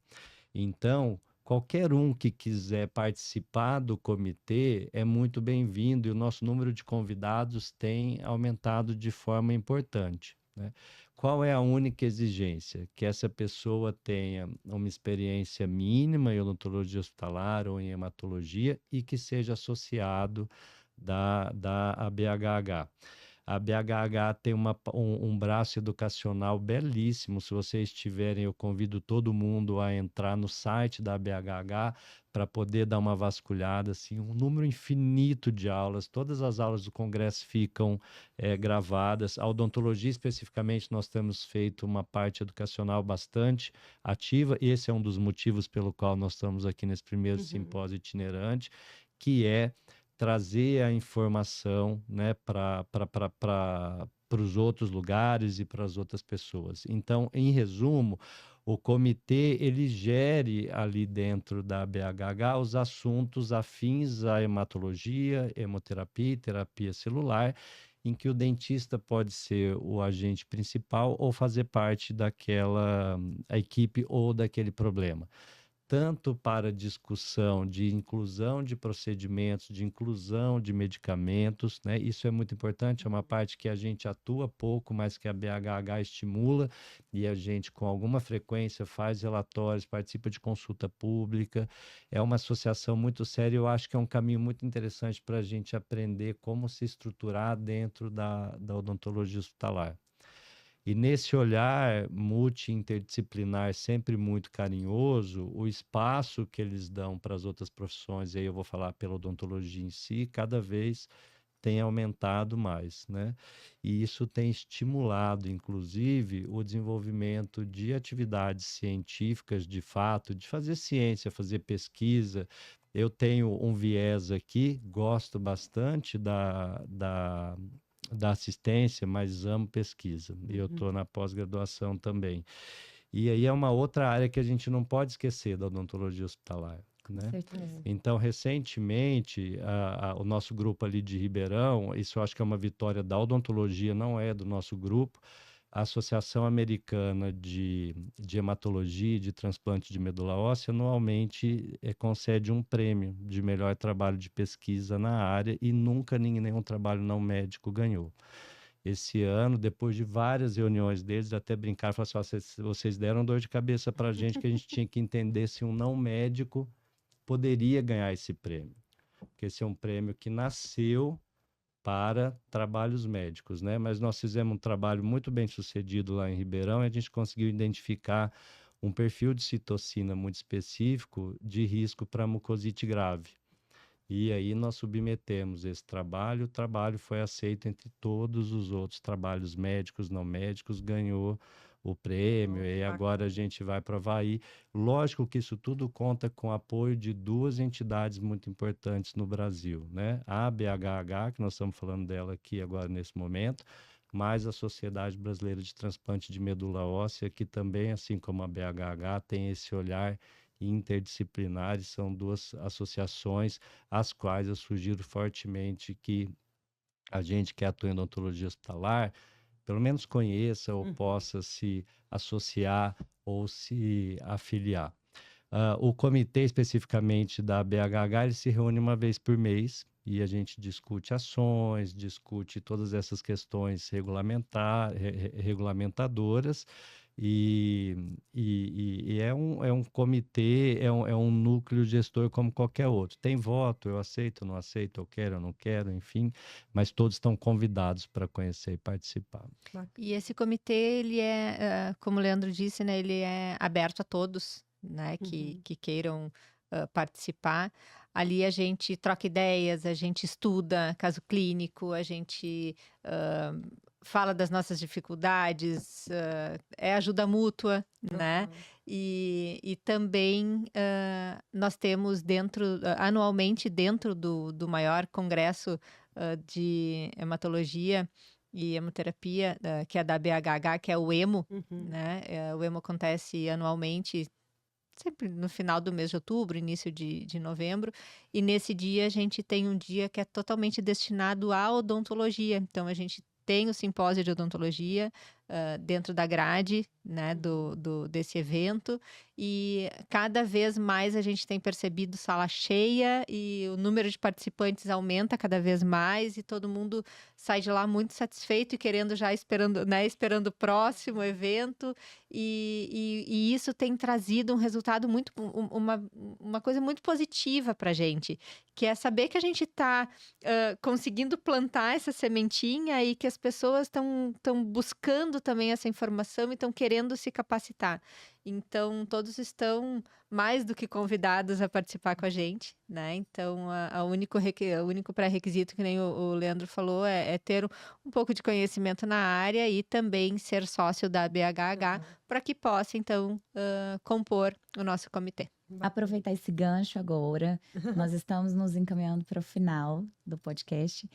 Então, qualquer um que quiser participar do comitê é muito bem-vindo, e o nosso número de convidados tem aumentado de forma importante. Né? Qual é a única exigência? Que essa pessoa tenha uma experiência mínima em odontologia hospitalar ou em hematologia, e que seja associado da ABHH. A BHH tem um braço educacional belíssimo. Se vocês tiverem, eu convido todo mundo a entrar no site da BHH para poder dar uma vasculhada, assim, um número infinito de aulas. Todas as aulas do congresso ficam gravadas. A odontologia, especificamente, nós temos feito uma parte educacional bastante ativa. Esse é um dos motivos pelo qual nós estamos aqui nesse primeiro simpósio itinerante, que é trazer a informação, né, para os outros lugares e para as outras pessoas. Então, em resumo, o comitê ele gere ali dentro da BHH os assuntos afins à hematologia, hemoterapia e terapia celular, em que o dentista pode ser o agente principal ou fazer parte daquela equipe ou daquele problema. Tanto para discussão de inclusão de procedimentos, de inclusão de medicamentos, né? Isso é muito importante, é uma parte que a gente atua pouco, mas que a BHH estimula e a gente com alguma frequência faz relatórios, participa de consulta pública. É uma associação muito séria, eu acho que é um caminho muito interessante para a gente aprender como se estruturar dentro da odontologia hospitalar. E nesse olhar multi-interdisciplinar, sempre muito carinhoso, o espaço que eles dão para as outras profissões, e aí eu vou falar pela odontologia em si, cada vez tem aumentado mais, né? E isso tem estimulado, inclusive, o desenvolvimento de atividades científicas, de fato, de fazer ciência, fazer pesquisa. Eu tenho um viés aqui, gosto bastante da assistência, mas amo pesquisa. E eu estou na pós-graduação também. E aí é uma outra área que a gente não pode esquecer da odontologia hospitalar,
Com
né?
certeza.
Então, recentemente, o nosso grupo ali de Ribeirão, isso eu acho que é uma vitória da odontologia, não é do nosso grupo, a Associação Americana de Hematologia e de Transplante de Medula Óssea anualmente concede um prêmio de melhor trabalho de pesquisa na área e nunca nenhum trabalho não médico ganhou. Esse ano, depois de várias reuniões deles, até brincar, falaram assim, vocês deram dor de cabeça para a gente que a gente tinha que entender se um não médico poderia ganhar esse prêmio. Porque esse é um prêmio que nasceu para trabalhos médicos, né? Mas nós fizemos um trabalho muito bem sucedido lá em Ribeirão e a gente conseguiu identificar um perfil de citocina muito específico de risco para mucosite grave. E aí nós submetemos esse trabalho, o trabalho foi aceito entre todos os outros trabalhos médicos, não médicos, ganhou o prêmio, e agora a gente vai para o Havaí. Lógico que isso tudo conta com o apoio de duas entidades muito importantes no Brasil, né? A BHH, que nós estamos falando dela aqui agora nesse momento, mais a Sociedade Brasileira de Transplante de Medula Óssea, que também, assim como a BHH, tem esse olhar interdisciplinar, e são duas associações às quais eu sugiro fortemente que a gente que atua em odontologia hospitalar pelo menos conheça ou possa se associar ou se afiliar. O comitê especificamente da BHH, ele se reúne uma vez por mês e a gente discute ações, discute todas essas questões regulamentadoras e é um comitê, é um núcleo gestor como qualquer outro. Tem voto, eu aceito, não aceito, eu quero, eu não quero, enfim, mas todos estão convidados para conhecer e participar.
E esse comitê, ele é, como o Leandro disse, né, ele é aberto a todos, né, que queiram participar. Ali a gente troca ideias, a gente estuda caso clínico, a gente fala das nossas dificuldades, é ajuda mútua, né? E também nós temos anualmente dentro do maior congresso de hematologia e hemoterapia, que é da BHH, que é o EMO, né? O EMO acontece anualmente, sempre no final do mês de outubro, início de novembro, e nesse dia a gente tem um dia que é totalmente destinado à odontologia. Então a gente tem o simpósio de odontologia dentro da grade, né, desse evento, e cada vez mais a gente tem percebido sala cheia e o número de participantes aumenta cada vez mais e todo mundo sai de lá muito satisfeito e querendo já esperando o próximo evento, e isso tem trazido um resultado uma coisa muito positiva para a gente, que é saber que a gente está conseguindo plantar essa sementinha e que as pessoas estão buscando também essa informação e estão querendo se capacitar. Então, todos estão mais do que convidados a participar com a gente, né? Então, o único pré-requisito, que nem o Leandro falou, é ter um pouco de conhecimento na área e também ser sócio da BHH para que possa, então, compor o nosso comitê.
Aproveitar esse gancho agora. Nós estamos nos encaminhando para o final do podcast.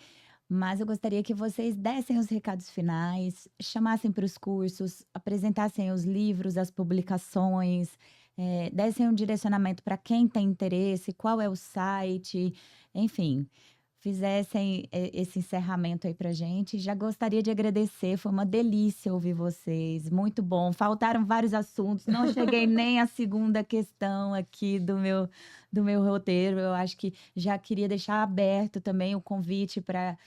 Mas eu gostaria que vocês dessem os recados finais, chamassem para os cursos, apresentassem os livros, as publicações, dessem um direcionamento para quem tem interesse, qual é o site, enfim. fizessem esse encerramento aí pra gente. Já gostaria de agradecer, foi uma delícia ouvir vocês, muito bom. Faltaram vários assuntos, não cheguei nem à segunda questão aqui do meu roteiro. Eu acho que já queria deixar aberto também o convite para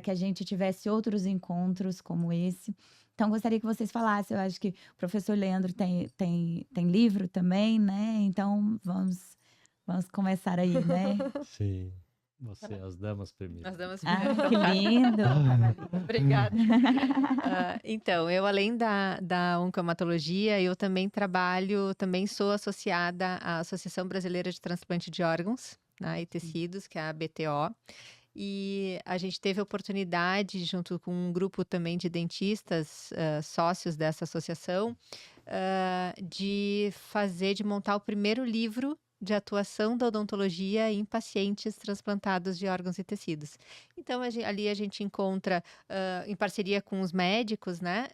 que a gente tivesse outros encontros como esse. Então, gostaria que vocês falassem. Eu acho que o professor Leandro tem livro também, né? Então, vamos começar aí, né?
Sim. Você, as damas primeiro.
Nós damos
Ah, que lindo!
Obrigada. Então, eu além da oncohematologia, eu também também sou associada à Associação Brasileira de Transplante de Órgãos, né, e Tecidos, que é a ABTO. E a gente teve a oportunidade, junto com um grupo também de dentistas, sócios dessa associação, de montar o primeiro livro de atuação da odontologia em pacientes transplantados de órgãos e tecidos. Então, ali a gente encontra, em parceria com os médicos, né?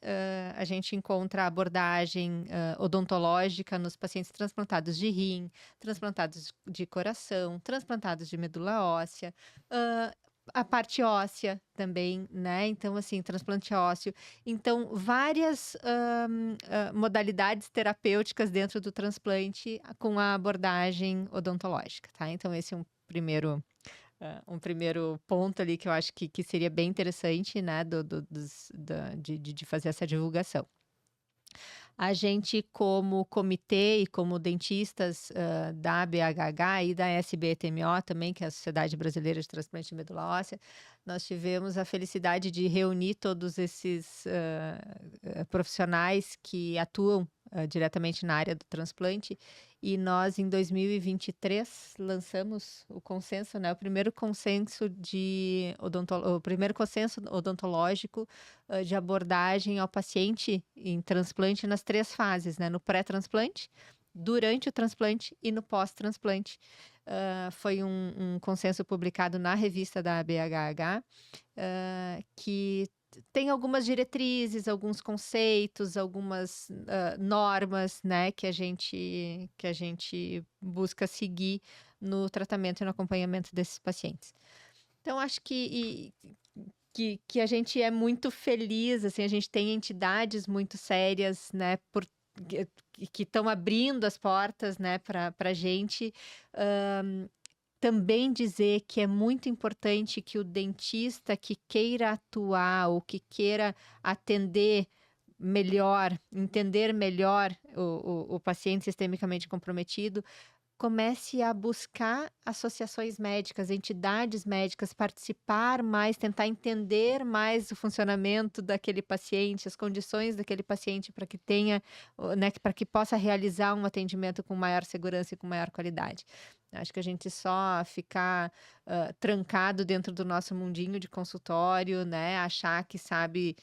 A gente encontra a abordagem odontológica nos pacientes transplantados de rim, transplantados de coração, transplantados de medula óssea, a parte óssea também, né? Então, assim, transplante ósseo. Então, várias modalidades terapêuticas dentro do transplante com a abordagem odontológica, tá? Então, esse é um primeiro ponto ali que eu acho que seria bem interessante, né? De fazer essa divulgação. A gente, como comitê e como dentistas da ABHH e da SBTMO também, que é a Sociedade Brasileira de Transplante de Medula Óssea, nós tivemos a felicidade de reunir todos esses profissionais que atuam diretamente na área do transplante. E nós, em 2023, lançamos o consenso, né? O primeiro consenso odontológico de abordagem ao paciente em transplante nas 3 fases, né? No pré-transplante, durante o transplante e no pós-transplante. Foi um consenso publicado na revista da ABHH, que tem algumas diretrizes, alguns conceitos, algumas normas, né, que a gente busca seguir no tratamento e no acompanhamento desses pacientes. Então, acho que a gente é muito feliz, assim, a gente tem entidades muito sérias, né, que estão abrindo as portas, né, para a gente. Também dizer que é muito importante que o dentista que queira atuar ou que queira atender melhor, entender melhor o paciente sistemicamente comprometido, comece a buscar associações médicas, entidades médicas, participar mais, tentar entender mais o funcionamento daquele paciente, as condições daquele paciente para que tenha, né, para que possa realizar um atendimento com maior segurança e com maior qualidade. Acho que a gente só ficar trancado dentro do nosso mundinho de consultório, né, achar que sabe.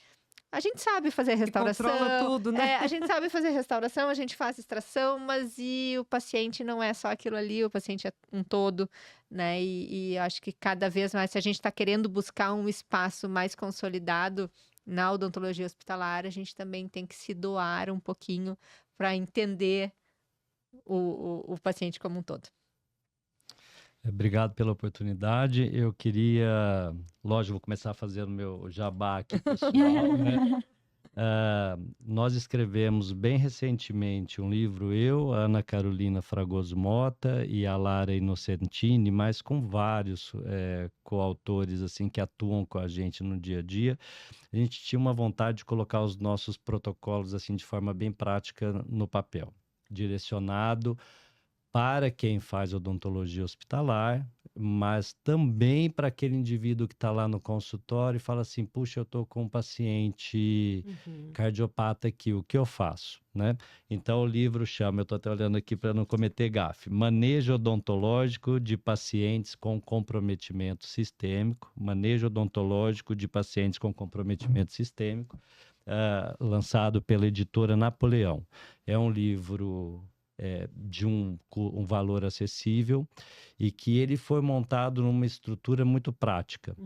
A gente sabe fazer restauração,
controla tudo, né?
a gente sabe fazer restauração, a gente faz extração, mas e o paciente não é só aquilo ali, o paciente é um todo, né? E acho que cada vez mais, se a gente está querendo buscar um espaço mais consolidado na odontologia hospitalar, a gente também tem que se doar um pouquinho para entender o paciente como um todo.
Obrigado pela oportunidade. Eu queria, lógico, vou começar fazendo meu jabá aqui pessoal, né? Nós escrevemos bem recentemente um livro, eu, a Ana Carolina Fragoso Mota e a Lara Inocentini, mas com vários coautores assim, que atuam com a gente no dia a dia. A gente tinha uma vontade de colocar os nossos protocolos assim, de forma bem prática no papel, direcionado para quem faz odontologia hospitalar, mas também para aquele indivíduo que está lá no consultório e fala assim, puxa, eu estou com um paciente cardiopata aqui, o que eu faço? Né? Então o livro chama, eu estou até olhando aqui para não cometer gafe, Manejo Odontológico de Pacientes com Comprometimento Sistêmico, Manejo Odontológico de Pacientes com Comprometimento Sistêmico, lançado pela editora Napoleão. É um livro de um valor acessível e que ele foi montado numa estrutura muito prática.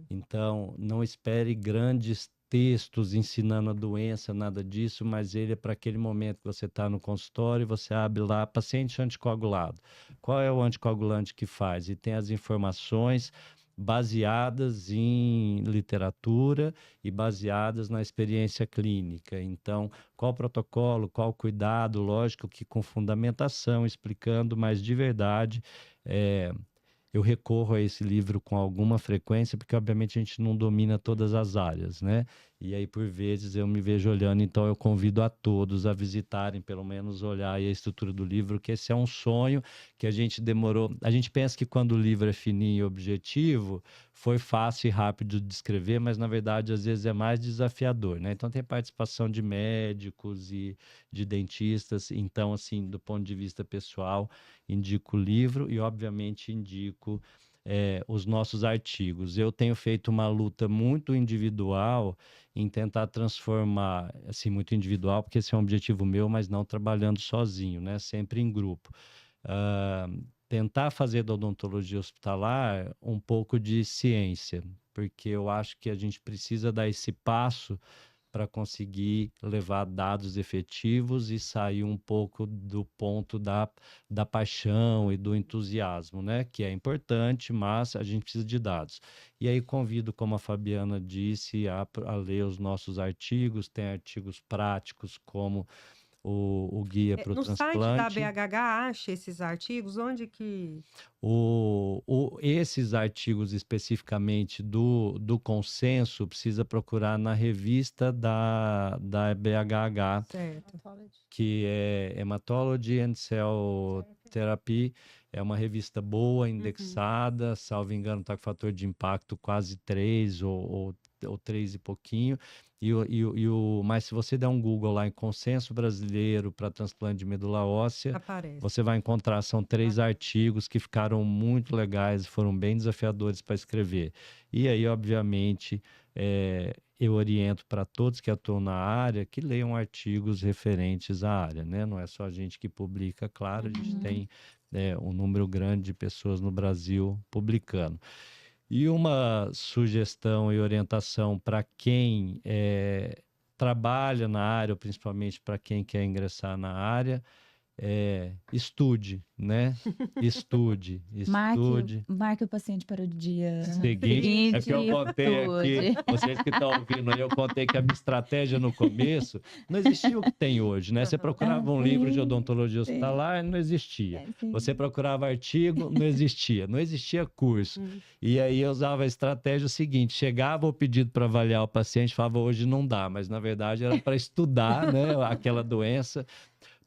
Então, não espere grandes textos ensinando a doença, nada disso, mas ele é para aquele momento que você está no consultório e você abre lá, paciente anticoagulado. Qual é o anticoagulante que faz? E tem as informações baseadas em literatura e baseadas na experiência clínica. Então, qual protocolo, qual cuidado, lógico que com fundamentação, explicando, mas de verdade, eu recorro a esse livro com alguma frequência, porque obviamente a gente não domina todas as áreas, né? E aí, por vezes, eu me vejo olhando, então eu convido a todos a visitarem, pelo menos olhar aí a estrutura do livro, que esse é um sonho que a gente demorou. A gente pensa que quando o livro é fininho e objetivo, foi fácil e rápido de escrever, mas na verdade, às vezes é mais desafiador, né? Então tem participação de médicos e de dentistas. Então, assim, do ponto de vista pessoal, indico o livro e, obviamente, indico os nossos artigos. Eu tenho feito uma luta muito individual em tentar transformar, assim, muito individual, porque esse é um objetivo meu, mas não trabalhando sozinho, né? Sempre em grupo. Tentar fazer da odontologia hospitalar um pouco de ciência, porque eu acho que a gente precisa dar esse passo para conseguir levar dados efetivos e sair um pouco do ponto da paixão e do entusiasmo, né? Que é importante, mas a gente precisa de dados. E aí convido, como a Fabiana disse, a ler os nossos artigos. Tem artigos práticos, como o guia para o
No site da
transplante.
BHH acha esses artigos? Onde que...
Esses artigos especificamente do consenso precisa procurar na revista da BHH,
Certo.
que é Hematology and Cell Therapy. É uma revista boa, indexada, salvo engano, está com fator de impacto quase 3 ou 3 e pouquinho. Mas se você der um Google lá em Consenso Brasileiro para Transplante de Medula Óssea,
Aparece.
você vai encontrar, são 3 artigos que ficaram muito legais, foram bem desafiadores para escrever. E aí, obviamente, eu oriento para todos que atuam na área que leiam artigos referentes à área, né? Não é só a gente que publica, claro, a gente tem um número grande de pessoas no Brasil publicando. E uma sugestão e orientação para quem trabalha na área, ou principalmente para quem quer ingressar na área, estude, né? Estude.
Marque o paciente para o dia
Seguinte, é que eu contei
estude.
aqui, vocês que estão ouvindo aí, eu contei que a minha estratégia no começo não existia o que tem hoje, né? Você procurava um livro de odontologia hospitalar, não existia. Você procurava artigo, não existia curso. E aí eu usava a estratégia seguinte: chegava o pedido para avaliar o paciente, falava, hoje não dá, mas na verdade era para estudar, né, aquela doença,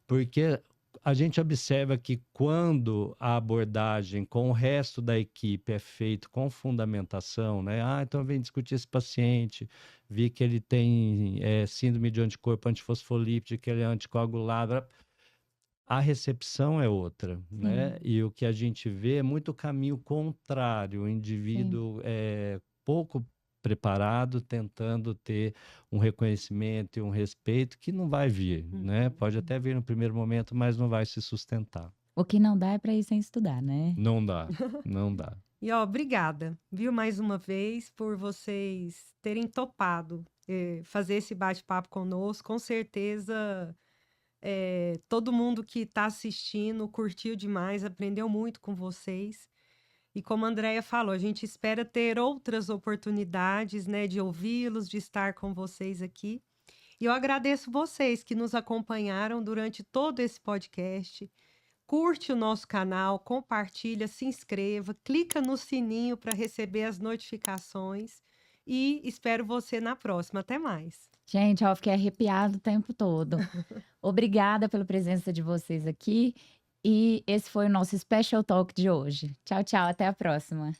porque a gente observa que quando a abordagem com o resto da equipe é feita com fundamentação, né? Então vem discutir esse paciente, vi que ele tem síndrome de anticorpo antifosfolípido, que ele é anticoagulado. A recepção é outra, né? E o que a gente vê é muito caminho contrário. O indivíduo pouco preparado, tentando ter um reconhecimento e um respeito que não vai vir, né? Pode até vir no primeiro momento, mas não vai se sustentar.
O que não dá é para ir sem estudar, né?
Não dá, não dá.
E obrigada, viu, mais uma vez, por vocês terem topado fazer esse bate-papo conosco. Com certeza, todo mundo que está assistindo curtiu demais, aprendeu muito com vocês. E como a Andréia falou, a gente espera ter outras oportunidades, né, de ouvi-los, de estar com vocês aqui. E eu agradeço vocês que nos acompanharam durante todo esse podcast. Curte o nosso canal, compartilha, se inscreva, clica no sininho para receber as notificações e espero você na próxima. Até mais.
Gente, eu fiquei arrepiada o tempo todo. Obrigada pela presença de vocês aqui. E esse foi o nosso Special Talk de hoje. Tchau, tchau. Até a próxima.